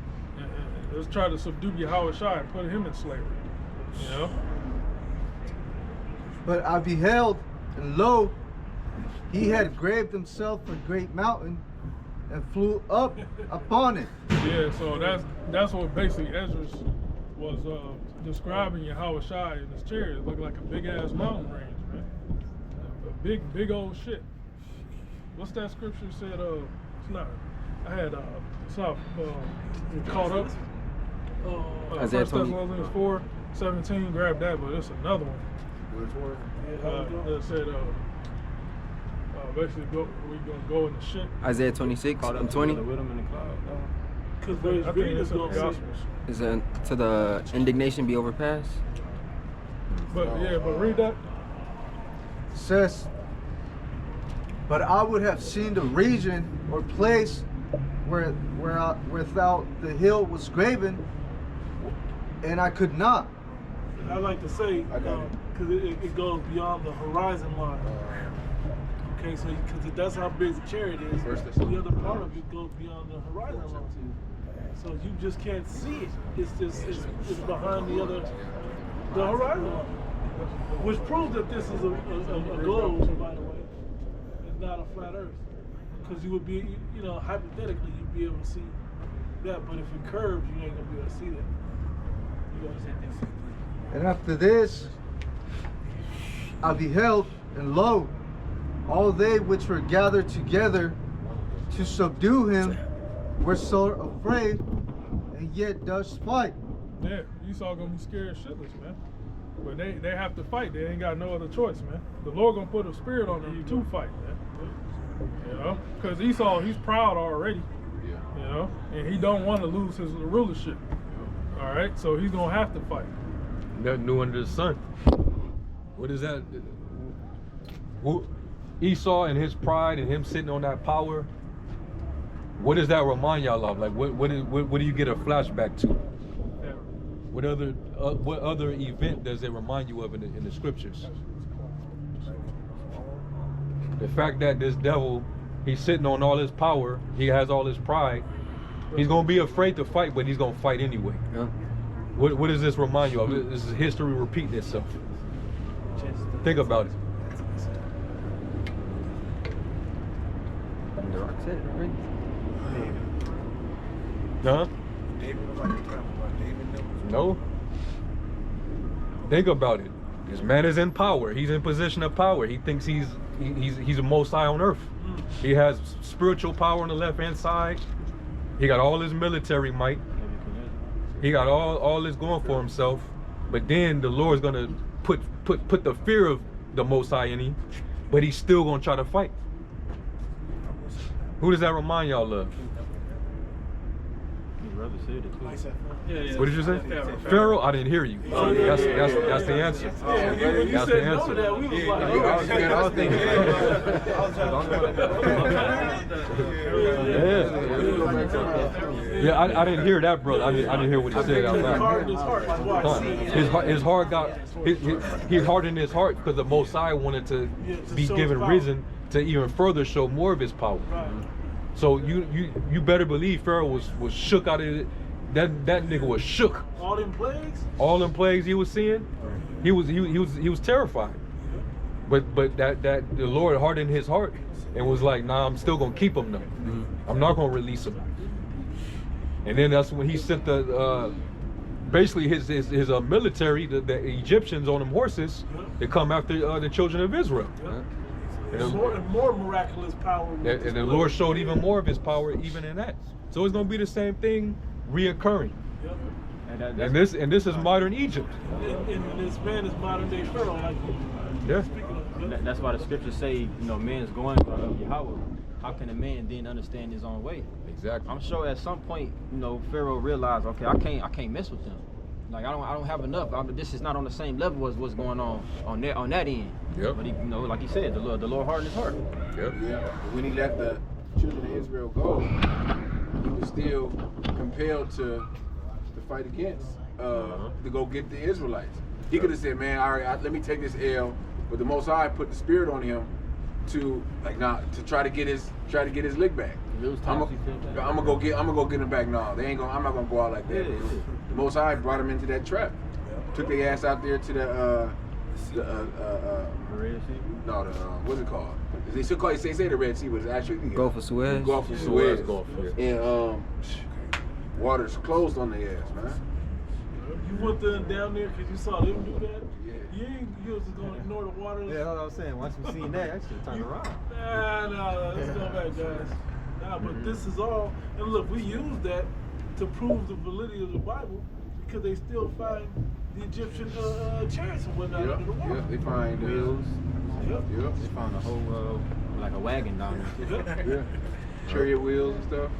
Let's try to subdue Yahweh Shai and put him in slavery. You know? But I beheld, and lo, he had graved himself a great mountain and flew up upon it. Yeah, so that's what basically Ezra was describing Yahweh Shai in his chariot. It looked like a big ass mountain range, man. A big old shit. What's that scripture said? It's not. I had it's not caught up. Isaiah 1 Thessalonians 4:17. Grab that, but it's another one. Which one? That said basically we gonna go in the shit. Isaiah 26 Caught up and 20. together with him in the cloud. Because I think it's in the gonna say, Gospels. Is it to the indignation be overpassed? But read that. It says, but I would have seen the region or place without the hill was graven, and I could not. I like to say, because it goes beyond the horizon line. Okay, so because that's how big the chariot is. The other part of it goes beyond the horizon line. So you just can't see it. It's behind the horizon line, which proves that this is a globe, by the way, and not a flat Earth. Because you would be, hypothetically, you'd be able to see that, but if it curves, you ain't gonna be able to see that. You understand that? And after this, I beheld, and lo, all they which were gathered together to subdue him were so afraid, and yet does fight. Yeah, Esau gonna be scared shitless, man. But they have to fight. They ain't got no other choice, man. The Lord gonna put a spirit on them to fight, man. You know, because Esau, he's proud already. You know, and he don't want to lose his rulership. All right, so he's gonna have to fight. Nothing new under the sun. What is that? Esau and his pride and him sitting on that power. What does that remind y'all of? Like, what do you get a flashback to? Yeah. What other event does it remind you of in the scriptures? The fact that this devil, he's sitting on all his power, he has all his pride. He's gonna be afraid to fight, but he's gonna fight anyway. Yeah. What does this remind you of? This is history repeating itself. Think about it. The Rock said it already. Huh? No. Think about it. This man is in power. He's in position of power. He thinks he's the most high on earth. He has spiritual power on the left hand side. He got all his military might. He got all this going for himself. But then the Lord's gonna put the fear of the Most High in him, but he's still gonna try to fight. Who does that remind y'all of? brother said it too. What did you say? Pharaoh? I didn't hear you. That's the answer. When you That's the said no to answer. that, we was like, I was thinking. Yeah, I didn't hear that, brother. I didn't hear what he said out loud. His heart got he hardened his heart because the Most High wanted to be given reason to even further show more of his power. So you better believe Pharaoh was shook out of it. That nigga was shook. All them plagues? All them plagues he was seeing, he was terrified. But that the Lord hardened his heart and was like, nah, I'm still gonna keep him though. I'm not gonna release him. And then that's when he sent the basically his military, the Egyptians on them horses, to come after the children of Israel. And more miraculous power. And the Lord showed even more of his power even in that. So it's gonna be the same thing reoccurring. And this is modern Egypt. And this man is modern day Pharaoh, like Yeah. That's why the scriptures say, you know, man's going of Yahweh. How can a man then understand his own way? Exactly. I'm sure at some point, you know, Pharaoh realized, okay, I can't mess with them. Like I don't have enough. This is not on the same level as what's going on that end. Yep. But he, you know, like he said, the Lord hardened his heart. Yep. Yeah. When he let the children of Israel go, he was still compelled to fight against to go get the Israelites. He could have said, "Man, all right, let me take this L," but the Most High put the spirit on him to try to get his lick back. I'm gonna go get him back. No, I'm not gonna go out like that. The Most High brought him into that trap. Took their ass out there to the Red Sea? no, what's it called? They still call it, they say the Red Sea, but it's actually Gulf of Suez. Gulf of Suez. Gulf, yeah. And water's closed on their ass, man. you went down there because you saw them do that. Yeah. You was just gonna ignore the water. Yeah, that's what I was saying. Once we seen that, I should turn around. Nah, let's go back, guys. Nah, but this is all, and look, we use that to prove the validity of the Bible because they still find the Egyptian chariots and whatnot under the water. They find Wheels. Yep. They found a whole like a wagon down there. Yeah. Chariot wheels and stuff.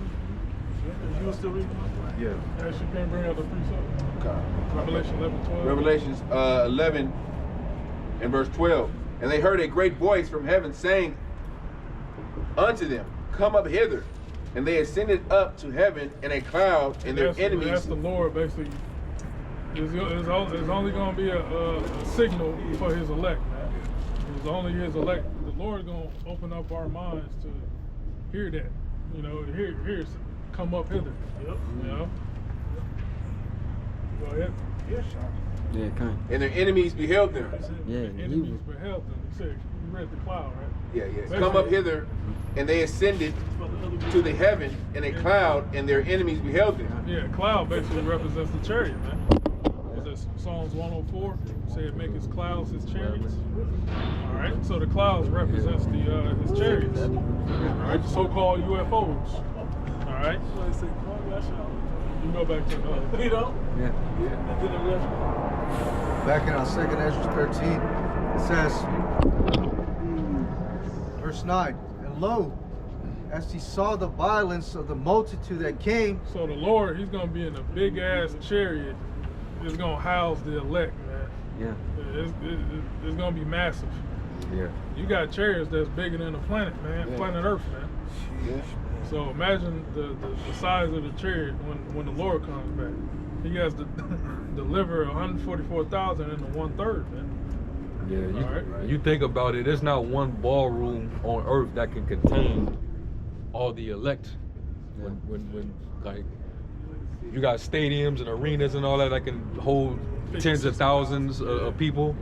You were still reading? Yeah. Actually, can't bring out the precept. Okay. Revelation 11:12. Revelations 11 and verse 12. And they heard a great voice from heaven saying unto them, Come up hither. And they ascended up to heaven in a cloud, and their enemies. That's the Lord, basically. It's only going to be a signal for his elect, man. It's only his elect. The Lord going to open up our minds to hear that. You know, here's come up hither. Yep. You know? Go ahead. Yeah, kind. And their enemies beheld them. Yeah, The enemies beheld them. He said, you read the cloud, right? Yeah. Come up hither, and they ascended to the heaven in a cloud, and their enemies beheld them. Yeah, cloud basically represents the chariot, man. Was it Psalms 104? Said make his clouds his chariots. All right, so the clouds represents his chariots. All right, the so-called UFOs. All right. So they say, come on, y'all shout. You go back to You know? Yeah. And then the rest. Back in our 2nd Ezra 13, it says, verse 9, and lo, as he saw the violence of the multitude that came. So the Lord, he's going to be in a big-ass chariot. It's going to house the elect, man. Yeah. It's going to be massive. Yeah. You got chariots that's bigger than the planet, man. Yeah. Planet Earth, man. Yeah. So imagine the size of the chariot when the Lord comes back. He has to deliver 144,000 into 1/3, man. Yeah, All right. you think about it, there's not one ballroom on earth that can contain all the elect. When like you got stadiums and arenas and all that can hold tens of thousands of people,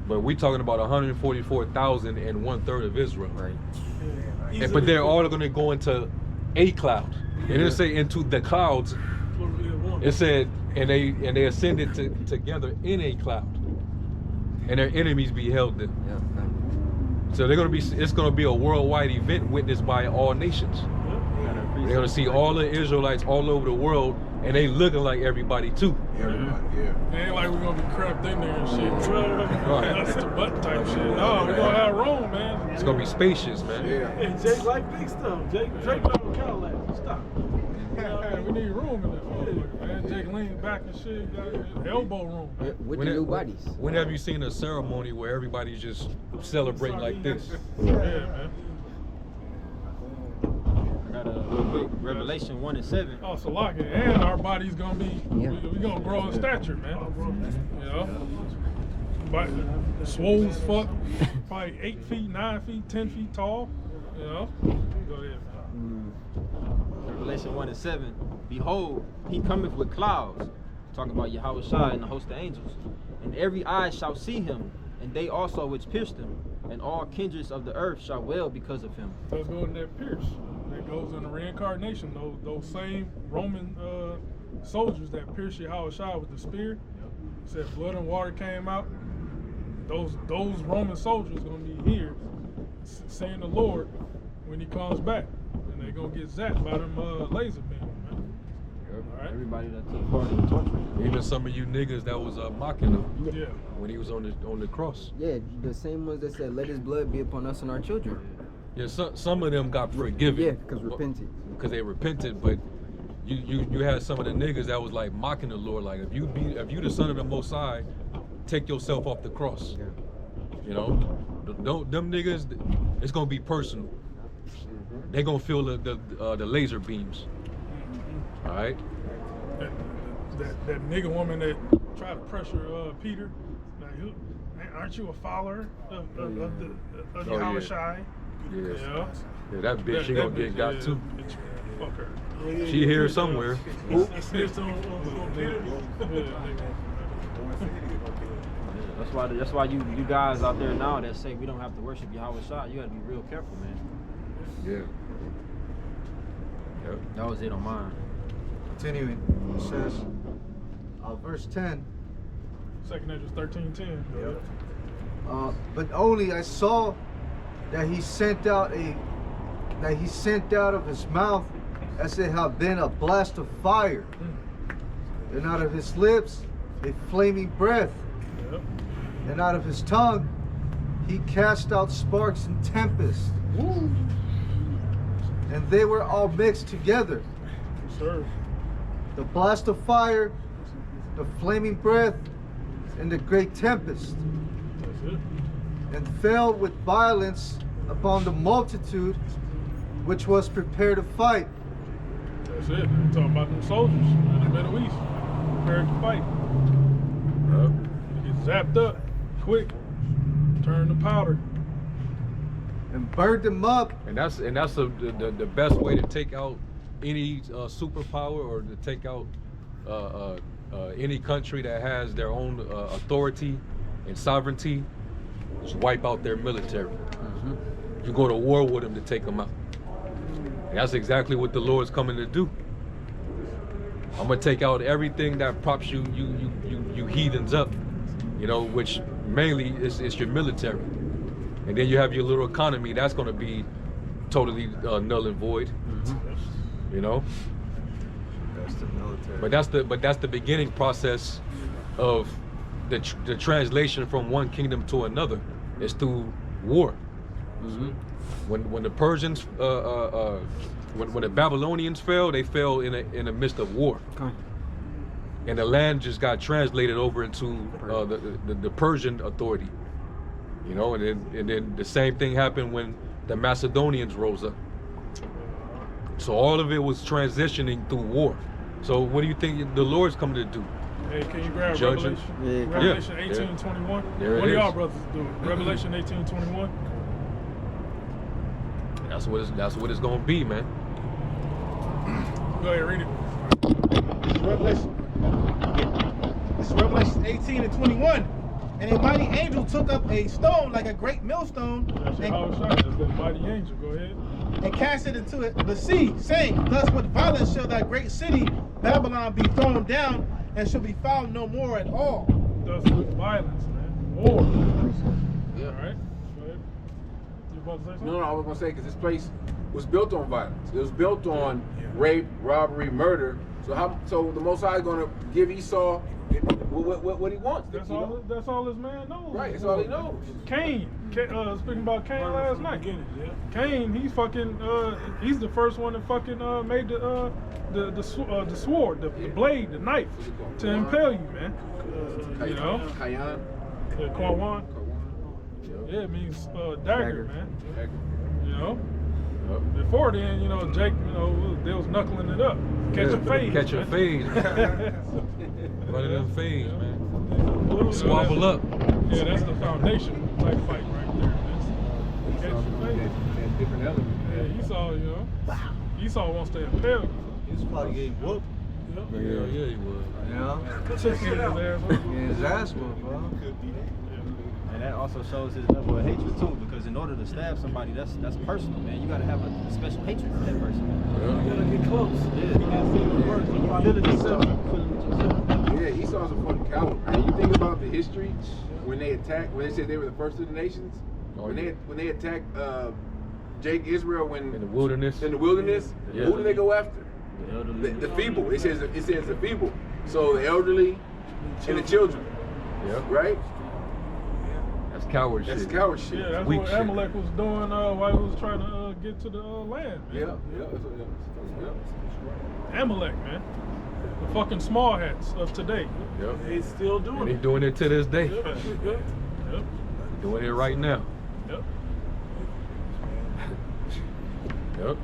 but we're talking about 144,000 and 1/3 of Israel. Right. But they're all going to go into a cloud. It didn't say into the clouds. It said, and they ascended together in a cloud, and their enemies beheld them. Yeah. So it's gonna be a worldwide event witnessed by all nations. They're gonna see all the Israelites all over the world, and they looking like everybody too. Everybody, It ain't like we're gonna be cramped in there and shit. Right. That's the butt type shit. No, we're gonna have room, man. It's gonna be spacious, man. Yeah. And Jake like big stuff. Jake like a Cadillac. Stop. Man, we need room in there. Jake leaned back and shit, got elbow room. Man. With the new bodies. When have you seen a ceremony where everybody's just celebrating like this? Yeah, man. I got a real quick Revelation 1 and 7. Oh, so lock it. And our body's gonna be, Yeah. we gonna grow in stature, man. You know? But swole as fuck, probably 8 feet, 9 feet, 10 feet tall. You know? Go ahead, man. Revelation 1 and 7. Behold, he cometh with clouds. Talking about Yahweh Shai and the host of angels. And every eye shall see him, and they also which pierced him, and all kindreds of the earth shall wail because of him. Let's go in that pierce. That goes in the reincarnation. Those same Roman soldiers that pierced Yahweh Shai with the spear, said blood and water came out. Those Roman soldiers gonna be here saying the Lord when he comes back, and they gonna get zapped by them laser beams, man. All right. Everybody that took part in the torture. Even some of you niggas that was mocking him Yeah. when he was on the cross. Yeah, the same ones that said, "Let His blood be upon us and our children." Yeah, some of them got forgiven. Yeah, because repented. Because they repented, but you had some of the niggas that was like mocking the Lord, like if you the son of the Most High, take yourself off the cross. Yeah. You know, them niggas, it's gonna be personal. They gonna feel the laser beams. All right. That nigga woman that tried to pressure Peter, like, aren't you a follower of Yahweh Shai? Yes. Yeah. Yeah, that bitch, she gonna get got too. Bitch, fuck her. She here somewhere. Snitched on Peter. That's why you guys out there now that say we don't have to worship Yahweh Shai, you gotta be real careful, man. Yeah. Yep. That was it on mine. Continuing, it says, verse 10. 2nd Ezra 13:10. But only I saw that he sent out of his mouth as it had been a blast of fire, and out of his lips a flaming breath, Yep. and out of his tongue he cast out sparks and tempest, and they were all mixed together. Yes, sir. The blast of fire, the flaming breath, and the great tempest, That's it. and fell with violence upon the multitude which was prepared to fight. That's it. We're talking about them soldiers in the Middle East, prepared to fight. Yep. They get zapped up quick, turn to powder. And burned them up. And that's the best way to take out any superpower, or to take out any country that has their own authority and sovereignty. Just wipe out their military. You go to war with them to take them out. And that's exactly what the Lord's coming to do. I'm gonna take out everything that props you heathens up, you know, which mainly is your military. And then you have your little economy that's gonna be totally null and void. You know. That's the military. But that's the beginning process of the translation from one kingdom to another. It's through war. When the Persians, when the Babylonians fell, they fell in the midst of war, and the land just got translated over into the Persian authority. You know, and then the same thing happened when the Macedonians rose up. So all of it was transitioning through war. So what do you think the Lord's coming to do? Hey, can you grab Judging. Revelation Yeah. 18:21? There it What do y'all is. brothers do? Revelation 18:21? That's what it's gonna be, man. Go ahead, read it. This is Revelation 18:21. And a mighty angel took up a stone like a great millstone That's Yahweh Shai. That's the mighty angel. Go ahead. and cast it into the sea, saying, Thus with violence shall that great city Babylon be thrown down, and shall be found no more at all. Thus with violence, man. War. Yeah. All right. Go ahead. You about to say something? No, I was gonna say because this place was built on violence. It was built on rape, robbery, murder. So the Most High is gonna give Esau what he wants. That's you all. know? That's all this man knows. Right, that's all he knows. Cain. Speaking about Cain last night. Cain, he's fucking. He's the first one that fucking made the sword, the blade, the knife to impale you, man. You know. Kayan. Kawan. Yeah, it means dagger, man. You know. Before then, you know, Jake, you know, they was knuckling it up, catching fades. Catching fades. Running them fades, man. Squabble up. Yeah, that's the foundation type fight right there. That's catching fades. Different elements. Yeah, Esau, you know. Esau wants to impale you. He was probably getting whooped. Yeah, he was. You know? Getting his ass whooped, bro. And that also shows his level of hatred too, because in order to stab somebody, that's personal, man. You gotta have a special hatred for that person. You gotta get close. Yeah. You gotta feel it first. You feel it yourself. Yeah, Esau's a fucking coward, man. You think about the history when they said they were the first of the nations. When they attacked Jake Israel In the wilderness. Yeah. Who do they go after? The elderly. The feeble. It says the feeble. So the elderly and the children. Yep. Right? That's coward That's shit. coward shit. Yeah, that's Weak what shit. Amalek was doing while he was trying to get to the land, man. Yeah. Amalek, man. The fucking small hats of today. Yep. They still doing And he it. doing it to this day. Yep. Yep. Doing it right now. Yep. Yep.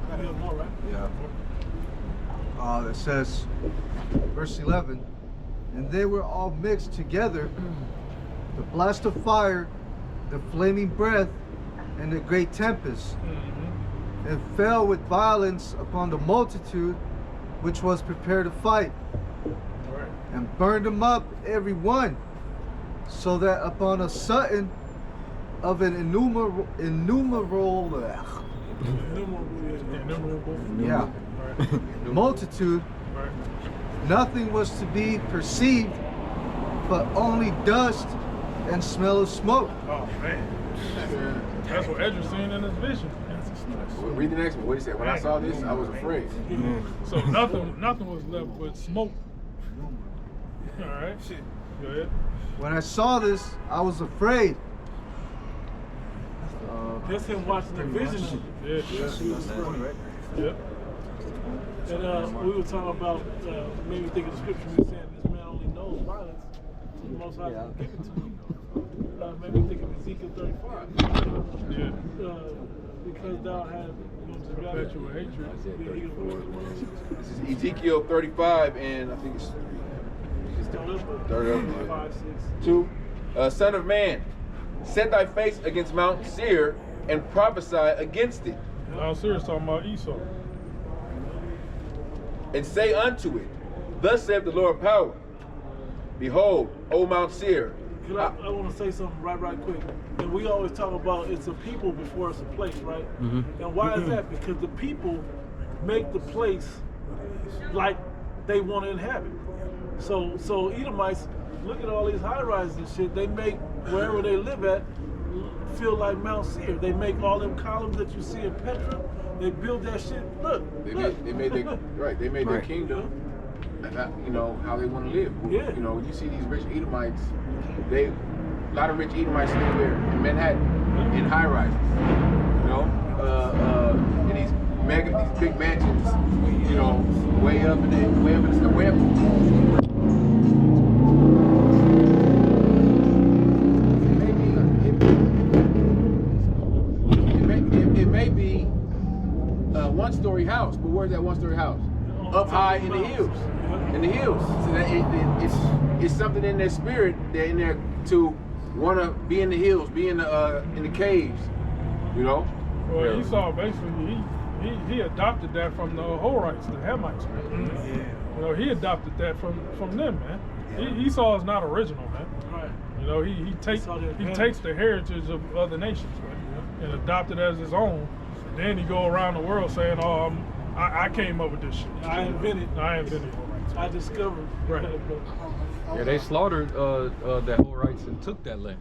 Yeah, more, right? Yeah. It says, verse 11, and they were all mixed together, the blast of fire, the flaming breath, and the great tempest, and fell with violence upon the multitude which was prepared to fight, Right. and burned them up every one, so that upon a sudden of an innumerable Innumerable. yeah, Right. multitude, Right. nothing was to be perceived but only dust and smell of smoke. Oh man. That's what Edris seen in his vision. Well, read the next one. What he said? When I saw this, I was afraid. So nothing was left but smoke. All right. Go ahead. When I saw this, I was afraid. That's him watching the vision. Yeah. Yep. And we were talking about, maybe think of the scripture, we said this man only knows violence, so the Most High will give it to him. Maybe think of Ezekiel 35. Yeah. Because thou hast Perpetual hatred. This is Ezekiel 35, and I think it's third up. 5, 6. 2. Son of man, set thy face against Mount Seir and prophesy against it, Now serious talking about Esau. and say unto it, thus saith the Lord of power, behold, O Mount Seir. I want to say something right quick. And we always talk about it's a people before it's a place, right? And why is that? Because the people make the place like they want to inhabit. So Edomites, look at all these high rises and shit. They make wherever they live at feel like Mount Seir. They make all them columns that you see in Petra. They build that shit. Look, They made their kingdom, you know, how they want to live. Yeah. You know, you see these rich Edomites, a lot of rich Edomites live there in Manhattan, in high rises, you know, in these big mansions, you know, way up in the It may be a one-story house, but where's that one-story house? Up high in the hills. In the hills. So that it's something in their spirit. They're in there to want to be in the hills, be in the caves. You know. Well, Esau basically he adopted that from the Horites, the Hamites, man. You know, he adopted that from them, man. Esau is not original, man. right. You know, he takes the heritage of other nations, man, and adopt it as his own. Then he go around the world saying, "Oh, I came up with this shit. I invented. I discovered. Right. Yeah, they slaughtered the Horites and took that land.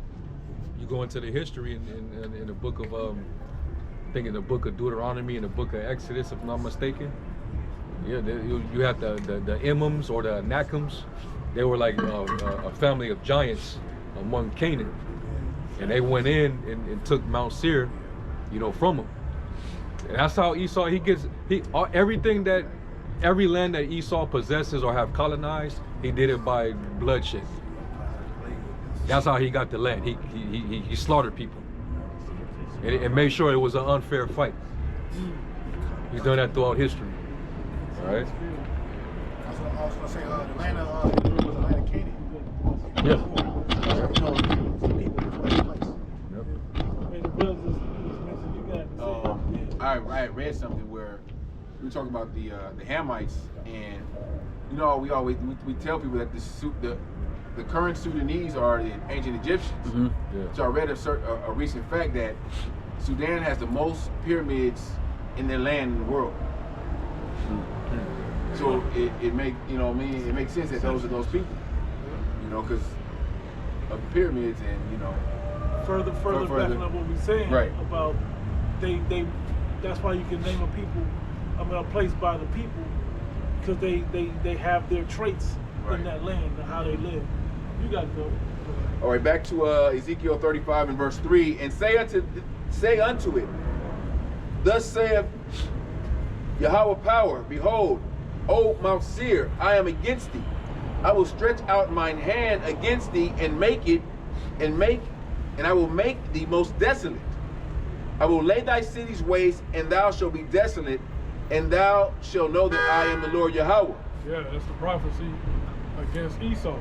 You go into the history in the book of I think in the book of Deuteronomy and the book of Exodus, if I'm not mistaken. Yeah, you have the Imams or the Anakims. They were like a family of giants among Canaan, and they went in and took Mount Seir, from them. And that's how Esau everything that every land that Esau possesses or have colonized, he did it by bloodshed. That's how he got the land. He slaughtered people and made sure it was an unfair fight. He's done that throughout history. All right. I was gonna say the land of was the land of Canaan. Yeah. I read something where we were talking about the Hamites, and we tell people that the current Sudanese are the ancient Egyptians. Mm-hmm. Yeah. So I read a recent fact that Sudan has the most pyramids in their land in the world. Mm-hmm. So it makes sense that those are those people, because of the pyramids and further backing up what we're saying about they that's why you can name a place by the people, because they have their traits in that land and how they live. You got to go. All right, back to Ezekiel 35 and verse 3. And say unto it, thus saith Yahweh power, behold, O Mount Seir, I am against thee. I will stretch out mine hand against thee and I will make thee most desolate. I will lay thy cities waste, and thou shalt be desolate, and thou shalt know that I am the Lord Yahweh. Yeah, that's the prophecy against Esau. All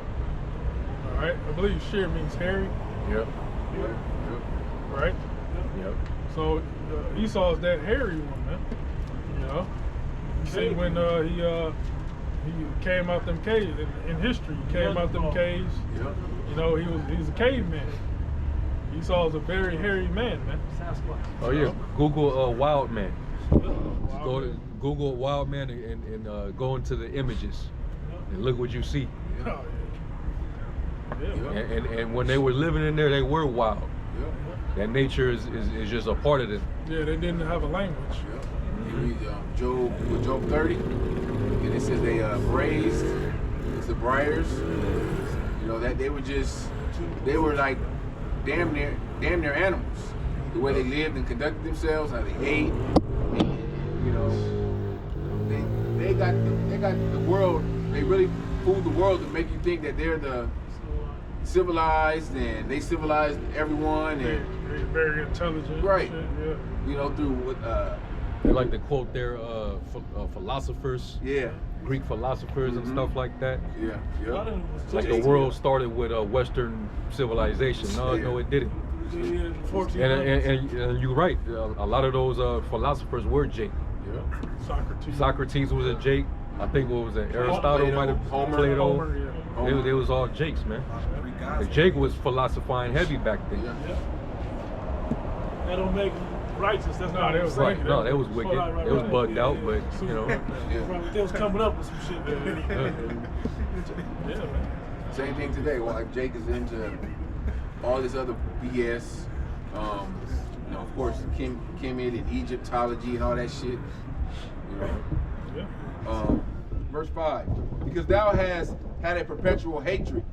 right, I believe Sheer means hairy. Yep. Right. Yep. So Esau is that hairy one, man. You see when he came out them caves in history. He came out them caves. Yep. He was a caveman. Esau is a very hairy man, man. Oh yeah. Google wild man. Go to Google wild man and go into the images and look what you see. Oh, yeah. And when they were living in there, they were wild. That nature is just a part of them. Yeah, they didn't have a language. You read Job 30, and it says they grazed the briars. That they were like damn near animals. The way they lived and conducted themselves, how they ate, they got the world. They really fooled the world to make you think that they're the civilized, and they civilized everyone, and very, very intelligent. Right. Shit, yeah. Through what They like to quote their philosophers. Yeah. Greek philosophers and stuff like that. Yeah. Like the world started with Western civilization. No, it didn't. And you're right. A lot of those philosophers were Jake. Yeah. Socrates was a Jake. I think what was it? Aristotle might have Plato. Homer. It was all Jakes, man. Jake was philosophizing heavy back then. Yeah. That don't make them righteous. That's not they was right. wicked. No, they was wicked. It was bugged out, but They was coming up with some shit. Yeah, man. Same thing today. Like Jake is into all this other BS. Of course, Kemet and Egyptology and all that shit. Verse 5. Because thou hast had a perpetual hatred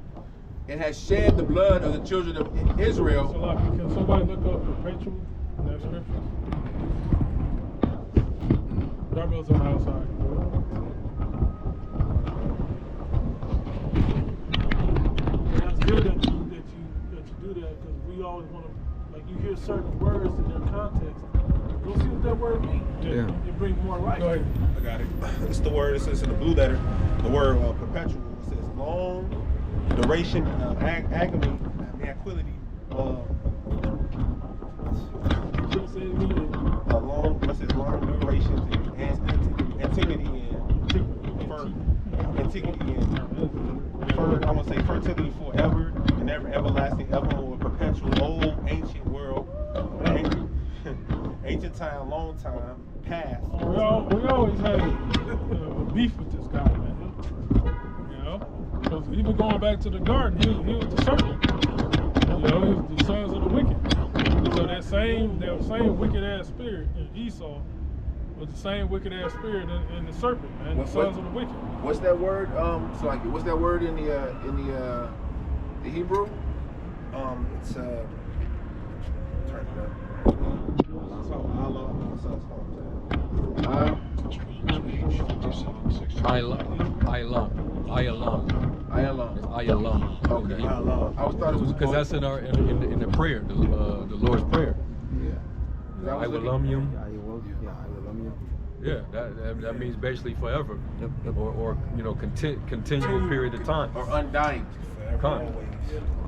and hast shed the blood of the children of Israel. So, can somebody look up perpetual in that scripture? Darby's on the outside. That's good that you do that, because we always want to, like, you hear certain words in their context. Go see what that word means. Yeah. It brings more life. Go ahead. I got it. It's the word. It says in the blue letter, the word perpetual. It says long duration, agony, tranquility. Long. It says long duration, antiquity, and antiquity, and I want to say fertility forever and ever, everlasting, evermore, perpetual, old, ancient world, ancient time, long time, past. We always had a beef with this guy, man. Because even going back to the garden, he was the serpent. He was the sons of the wicked. So that same wicked ass spirit in Esau with the same wicked ass spirit in the serpent, man. The sons of the wicked. What's that word? So like, what's that word in the Hebrew? It's turn it up. Ayalum. Okay. I always thought it was because that's in our in the prayer, the Lord's prayer. Yeah. Ayalum. Yeah, Yeah, that means basically forever, Yep. or continual period of time. Or undying.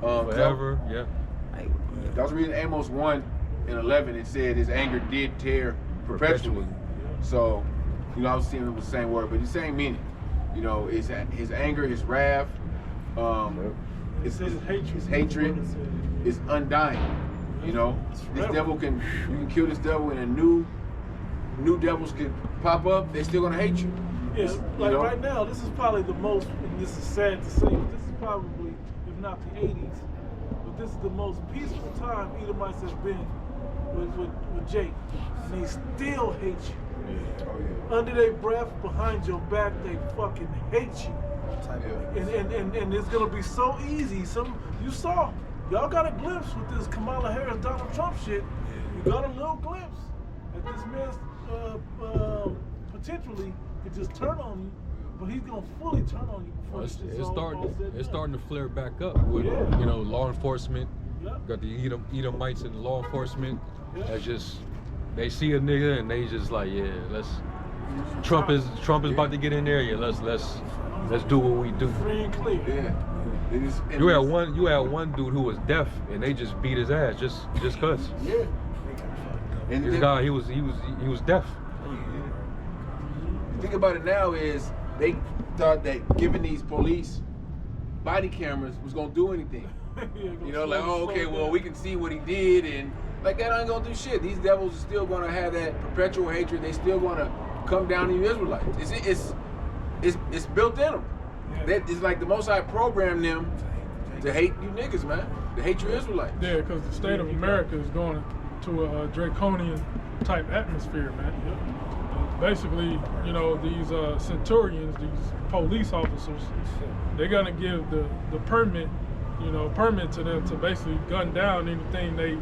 Forever, yeah. I was reading Amos 1:11. It said his anger did tear perpetually. So, I was seeing it was the same word, but the same meaning. His anger, his wrath, his hatred is undying. This devil you can kill this devil, and a new devils can pop up. They're still gonna hate you. Yeah, like right now, this is probably the most, and this is sad to say, but this is probably, if not the 80s, but this is the most peaceful time Edomites have been with Jake. And they still hate you. Oh, Under their breath, behind your back, they fucking hate you. And it's gonna be so easy. Y'all got a glimpse with this Kamala Harris, Donald Trump shit. You got a little glimpse that this man's potentially could just turn on you, but he's gonna fully turn on you before It's starting to flare back up with law enforcement. Yep. Got the Edomites in law enforcement. Yep. That's just they see a nigga and they just like, yeah, let's. Trump is about to get in there. Yeah, let's do what we do. Free and clear. Yeah. You had one dude who was deaf and they just beat his ass just cause. Yeah. And This guy he was deaf. The thing about it now is they thought that giving these police body cameras was gonna do anything. We can see what he did, and like that ain't gonna do shit. These devils are still gonna have that perpetual hatred. They still gonna come down to you Israelites. It's built in them. It's like the Most High programmed them to hate you niggas, man. To hate you Israelites. Yeah, because the state of America is going to a draconian type atmosphere, man. Basically, these centurions, these police officers, they're gonna give the permit to them to basically gun down anything they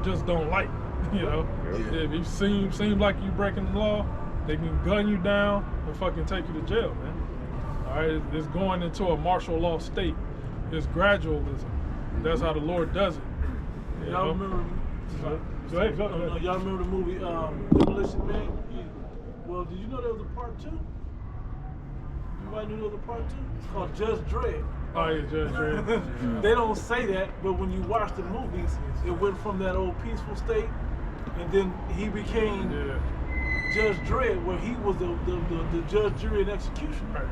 just don't like. If you seem like you breaking the law, they can gun you down and fucking take you to jail, man. All right, it's going into a martial law state. It's gradualism. That's how the Lord does it. Y'all remember? Go ahead. Y'all remember the movie Demolition Man? Yeah. Well, did you know there was a part 2? Anybody knew there was a part 2? It's called Judge Dredd. Oh yeah, Judge Dredd. They don't say that, but when you watch the movies, it went from that old peaceful state, and then he became Judge Dredd, where he was the judge, jury, and execution. Right.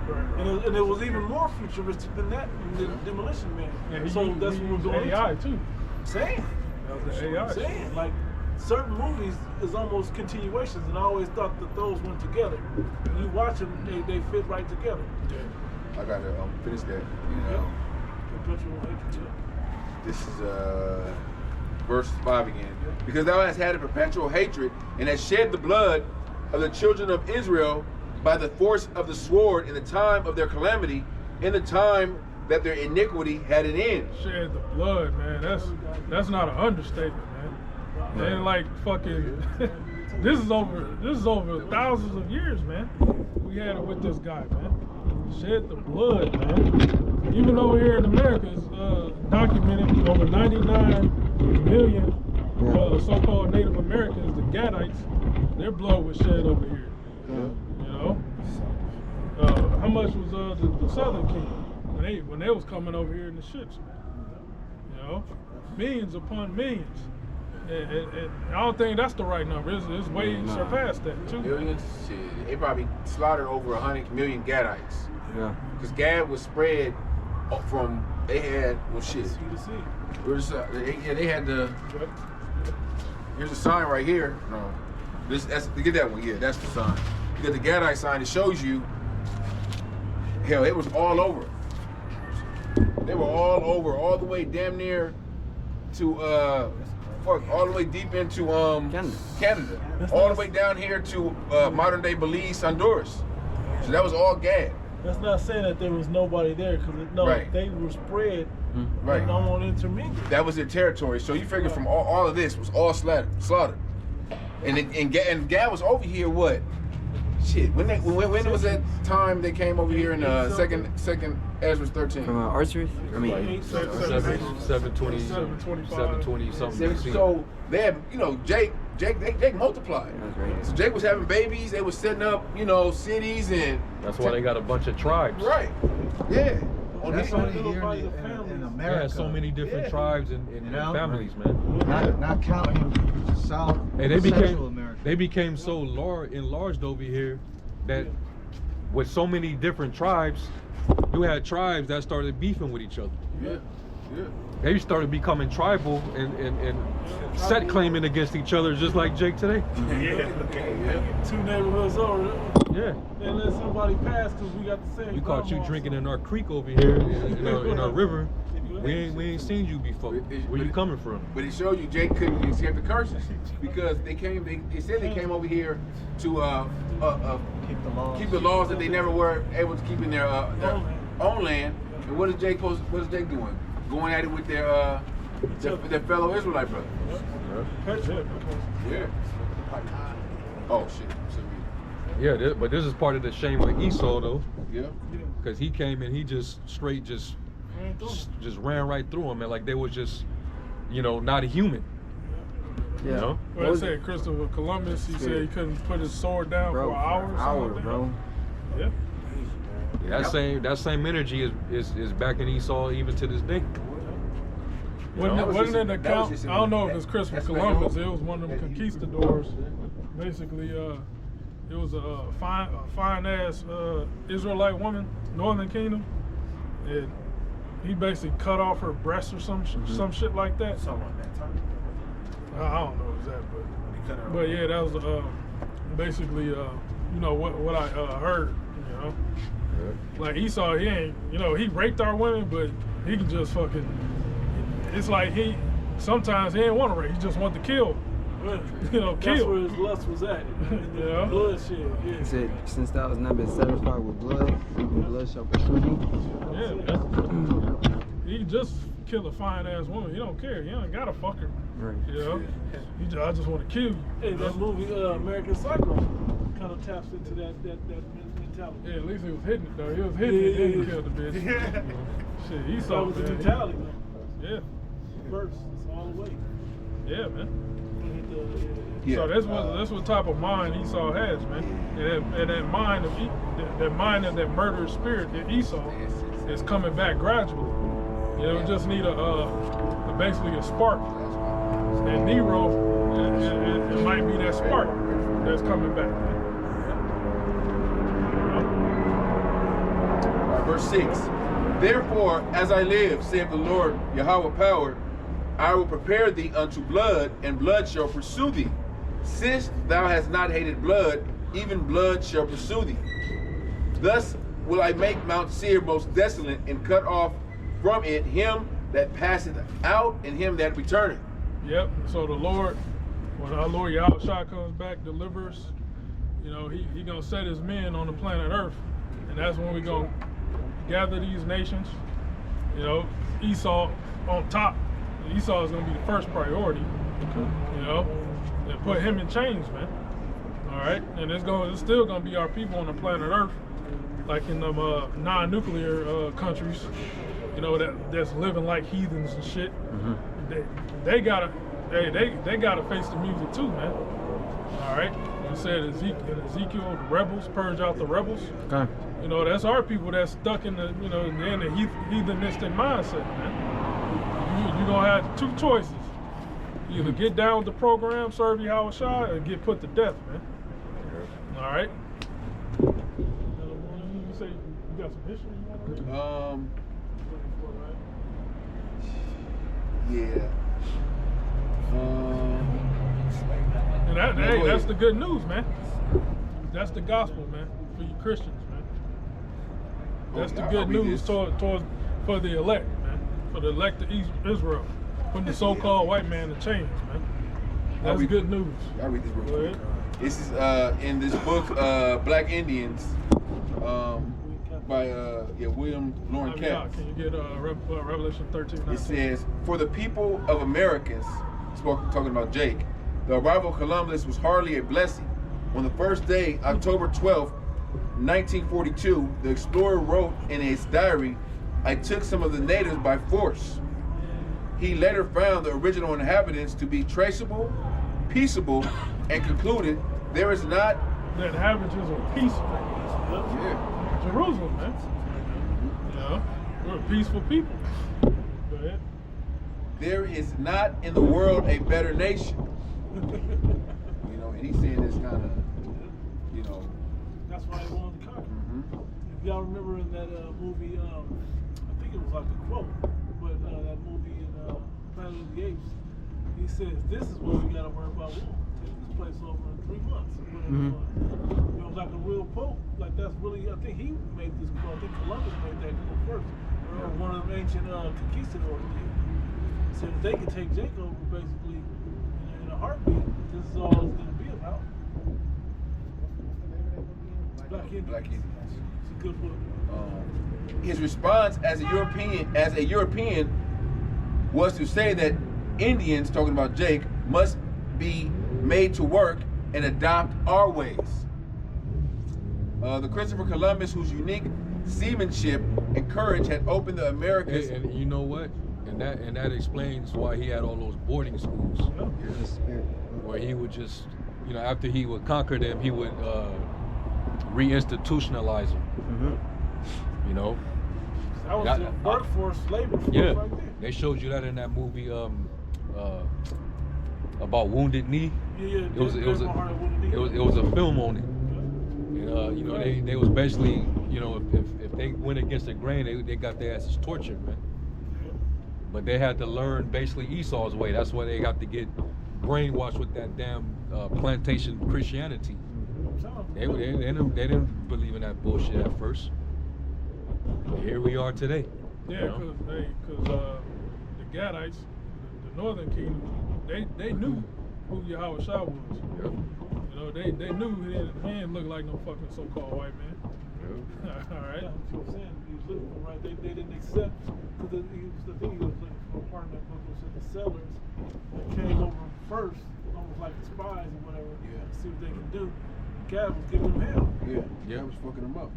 And it was even more futuristic than that in the Demolition Man. Yeah, so that's what we're doing. AI too. Saying. That was the AI. Saying, like, certain movies is almost continuations, and I always thought that those went together. When you watch them, they fit right together. I gotta finish that. Perpetual hatred. This is verse 5 again. Because thou hast had a perpetual hatred, and hast shed the blood of the children of Israel by the force of the sword in the time of their calamity, in the time that their iniquity had an end. Shed the blood, man. That's not an understatement, man. They ain't like fucking. This is over thousands of years, man. We had it with this guy, man. Shed the blood, man. Even over here in America, it's documented over 99 million so-called Native Americans, the Gadites, their blood was shed over here. How much was the Southern Kingdom when they was coming over here in the ships, man? Millions upon millions. And I don't think that's the right number. It's way surpassed that too. Millions? Shit. They probably slaughtered over 100 million Gadites. Yeah. Because Gad was spread from, they had, Sea to sea. They had the, here's a sign right here. No, get that one, that's the sign. You got the Gadite sign, it shows you, hell, it was all over. They were all over, all the way damn near to all the way deep into Canada. That's All not- the way down here to modern day Belize, Honduras. So that was all Gad. That's not saying that there was nobody there, because Right. they were spread Right. and no one intermingled. That was their territory. So you figure from all of this was all slaughtered. And Gad was over here what? Shit. When was that time they came over here in second Ezra 13? From Archery? I mean, 720, 720 something. So they had, Jake multiplied. That's right. So Jake was having babies. They was setting up, cities and. That's why they got a bunch of tribes. Right. Yeah. That's only here Nobody in families. America. Yeah, so many different Yeah. tribes and You know? families, man. Not counting South. Hey, they Central America. became so enlarged over here that with so many different tribes, you had tribes that started beefing with each other. Yeah. Yeah. They started becoming tribal and set claiming against each other, just like Jake today. Two neighborhoods over. Yeah. They let somebody pass because we got the same. We caught you grandma. drinking in our creek over here, in our river. We ain't seen you before. Where you coming from? But it showed you Jake couldn't escape the curses because they said they came over here to keep the laws that they never were able to keep in their own land. And what is Jake doing? Going at it with their fellow Israelite brother. Yeah. Oh shit. Yeah, but this is part of the shame of Esau though, Yeah. because he came and he just straight just ran right through them, and like they was just, not a human. Yeah. You know? Well, I said Christopher Columbus, he said he couldn't put his sword down for an hour or something like that. bro. Yeah. Yeah, that same energy is back in Esau even to this day. Wasn't it an account? I don't know if it's Christopher Columbus. It was one of them conquistadors. Basically, it was a fine ass Israelite woman, Northern Kingdom, and he basically cut off her breast or some shit like that. Something like that time. I don't know exactly, but yeah, that was basically what I heard. Like Esau, he ain't, he raped our women, but he can just fucking. It's like sometimes he ain't want to rape. He just want to kill. That's Kill. where his lust was at. Yeah. Bloodshed. Yeah. He said, since thou hast not been satisfied with blood, even blood shall pursue thee. Yeah, man. He can just kill a fine ass woman. He don't care. He ain't gotta fuck her. Right. I just want to kill you. Hey, that movie American Psycho kind of taps into that mentality. Yeah, at least he was hitting it though. He was hitting it, then he killed the bitch. Shit, That Esau was the man. mentality, though. Yeah, First, it's all the way. yeah, man. Yeah. So that's what type of mind Esau has, man. And that mind of that murderous spirit that Esau is coming back gradually. It just need basically a spark. And Nero, it might be that spark that's coming back. Verse 6. Therefore, as I live, saith the Lord Yahweh power, I will prepare thee unto blood, and blood shall pursue thee. Since thou hast not hated blood, even blood shall pursue thee. Thus will I make Mount Seir most desolate, and cut off from it him that passeth out, and him that returneth. Yep. So the Lord, when our Lord Yahushua comes back, delivers, he gonna set his men on the planet Earth, and that's when we gonna gather these nations. Esau on top. Esau is gonna be the first priority. And put him in chains, man. All right, and it's still gonna be our people on the planet Earth, like in the non-nuclear countries. That's living like heathens and shit. They gotta face the music too, man. All right. You said Ezekiel, the rebels, purge out the rebels. Okay. That's our people that's stuck in the heathenistic mindset, man. You gonna have two choices: either get down with the program, serve Yahushua, or get put to death, man. All right. You say you got some history you want to Yeah. And that's the good news, man. That's the gospel, man, for you Christians, man. That's the good news for the elect, man, for the elect of Israel. putting the so-called white man to change, man. That's good news. I'll read this real Go quick. ahead. This is in this book, Black Indians, by William Lauren Katz. Can you get Revelation 13? It says, "For the people of Americans," talking about Jake, "the arrival of Columbus was hardly a blessing. On the first day, October 12th, 1942, the explorer wrote in his diary, 'I took some of the natives by force.' He later found the original inhabitants to be traceable, peaceable, and concluded, 'There is not.'" The inhabitants are peaceful. Yeah. Jerusalem, man. Yeah, we're a peaceful people. Go ahead. "There is not in the world a better nation." You know, and he's saying this kind of, you know. That's why he wanted to conquer. If y'all remember in that movie, I think it was like a quote, but that movie in Planet of the Apes, he says, "This is what we got to worry about. We'll take this place over in 3 months." Or whatever it was. You know, like a real pope. Like that's really, I think he made this quote. I think Columbus made that quote first. Or one of the ancient conquistadors did. So if they could take Jacob over basically in a heartbeat, this is all it's going to be about. Black Indians. It's a good book. His response as a European was to say that Indians, talking about Jake, must be made to work and adopt our ways. The Christopher Columbus, whose unique seamanship and courage had opened the Americas. And you know what? And that explains why he had all those boarding schools. Where he would just, you know, after he would conquer them, he would reinstitutionalize them. You know? That was the workforce, labor force right there. They showed you that in that movie about Wounded Knee. It was a film on it. And you know, they was basically, you know, if they went against the grain, they got their asses tortured, man. But they had to learn basically Esau's way. That's why they got to get brainwashed with that damn plantation Christianity. They didn't believe in that bullshit at first. But here we are today. Yeah, because the Gadites, the northern kingdom, they knew who Yahweh Shah was. Yep. You know, they knew he didn't look like no fucking so-called white man. Yep. All right. Yeah, that's what I'm saying. He was looking for, right? They didn't accept, because the thing he was looking for, part of that book was the settlers that came over first, almost like the spies or whatever, to see what they could do. God was giving them hell. Yeah, was fucking them up.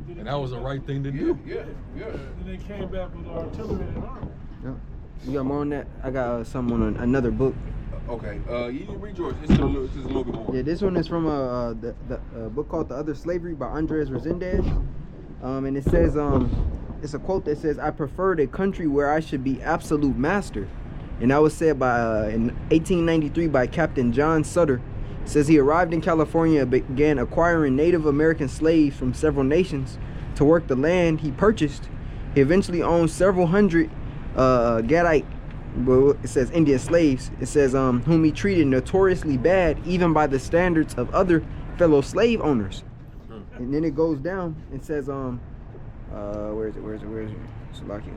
And that was the right thing to do. Yeah. And they came back with artillery and armor. Yeah. You got more on that? I got something on another book. Okay. You need to read yours. This is a little bit more. Yeah, this one is from the book called The Other Slavery by Andres Resendez. And it says, it's a quote that says, "I preferred a country where I should be absolute master." And that was said by in 1893 by Captain John Sutter. It says he arrived in California and began acquiring Native American slaves from several nations to work the land he purchased. He eventually owned several hundred Gadite, well, it says Indian slaves. It says whom he treated notoriously bad, even by the standards of other fellow slave owners. And then it goes down. It says where is it? Salaki.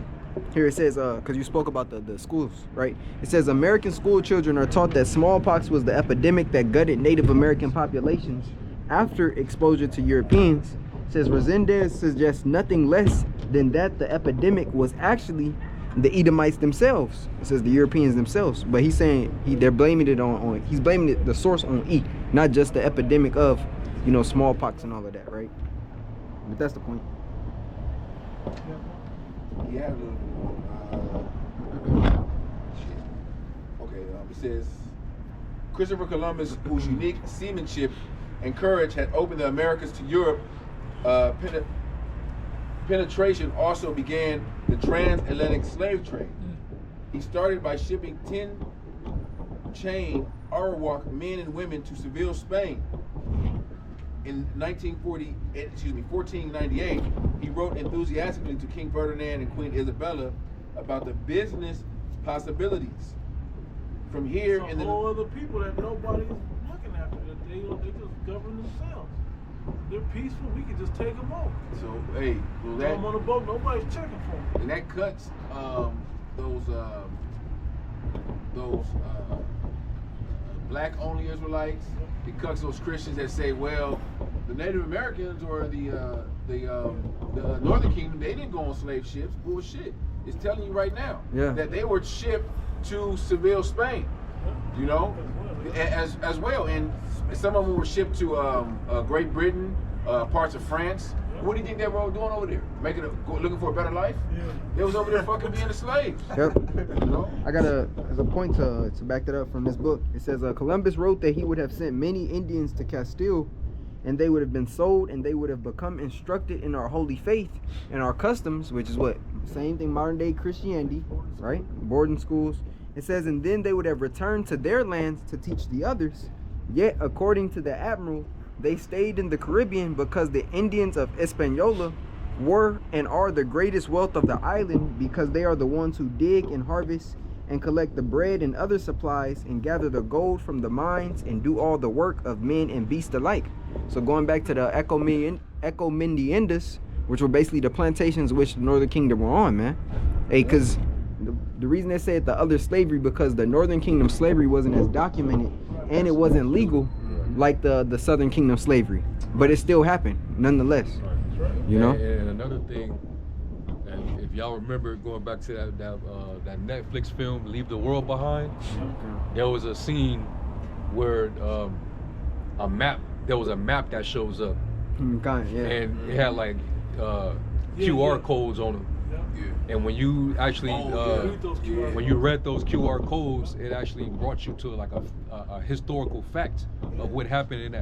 Here it says, because you spoke about the schools, right? It says American school children are taught that smallpox was the epidemic that gutted Native American populations after exposure to Europeans. It says Resendez suggests nothing less than that the epidemic was actually the Edomites themselves. It says the Europeans themselves, but he's saying they're blaming it on he's blaming the source on E, not just the epidemic of, you know, smallpox and all of that, right? But that's the point. Yeah, a little bit more. Okay, it says Christopher Columbus, whose unique seamanship and courage had opened the Americas to Europe, penetration also began the transatlantic slave trade. He started by shipping 10 chain Arawak men and women to Seville, Spain. In 1498, he wrote enthusiastically to King Ferdinand and Queen Isabella about the business possibilities. From here, and all other people that nobody's looking after, that they just govern themselves. They're peaceful. We can just take them over. So hey, well, them on the boat, nobody's checking for them. And that cuts those those black only Israelites. It cuts those Christians that say, well, the Native Americans or the Northern Kingdom, they didn't go on slave ships. Bullshit. It's telling you right now that they were shipped to Seville, Spain. You know, as well, and some of them were shipped to Great Britain, parts of France. What do you think they were all doing over there? Looking for a better life? Yeah. They was over there fucking being the slaves. Yep. You know? I got a point to back that up from this book. It says Columbus wrote that he would have sent many Indians to Castile, and they would have been sold, and they would have become instructed in our holy faith and our customs, which is what? Same thing, modern day Christianity, right? Boarding schools. It says, and then they would have returned to their lands to teach the others. Yet, according to the admiral, they stayed in the Caribbean because the Indians of Hispaniola were and are the greatest wealth of the island, because they are the ones who dig and harvest and collect the bread and other supplies and gather the gold from the mines and do all the work of men and beasts alike. So going back to the Ecomendiendas, which were basically the plantations which the Northern Kingdom were on, man. Hey, because the reason they said the other slavery, because the Northern Kingdom slavery wasn't as documented and it wasn't legal like the Southern Kingdom slavery, but it still happened nonetheless. You know. And another thing, and if y'all remember going back to that Netflix film Leave the World Behind, there was a scene where there was a map that shows up, and it had like QR codes on them. And when you actually when you read those QR codes, it actually brought you to like a historical fact of what happened in that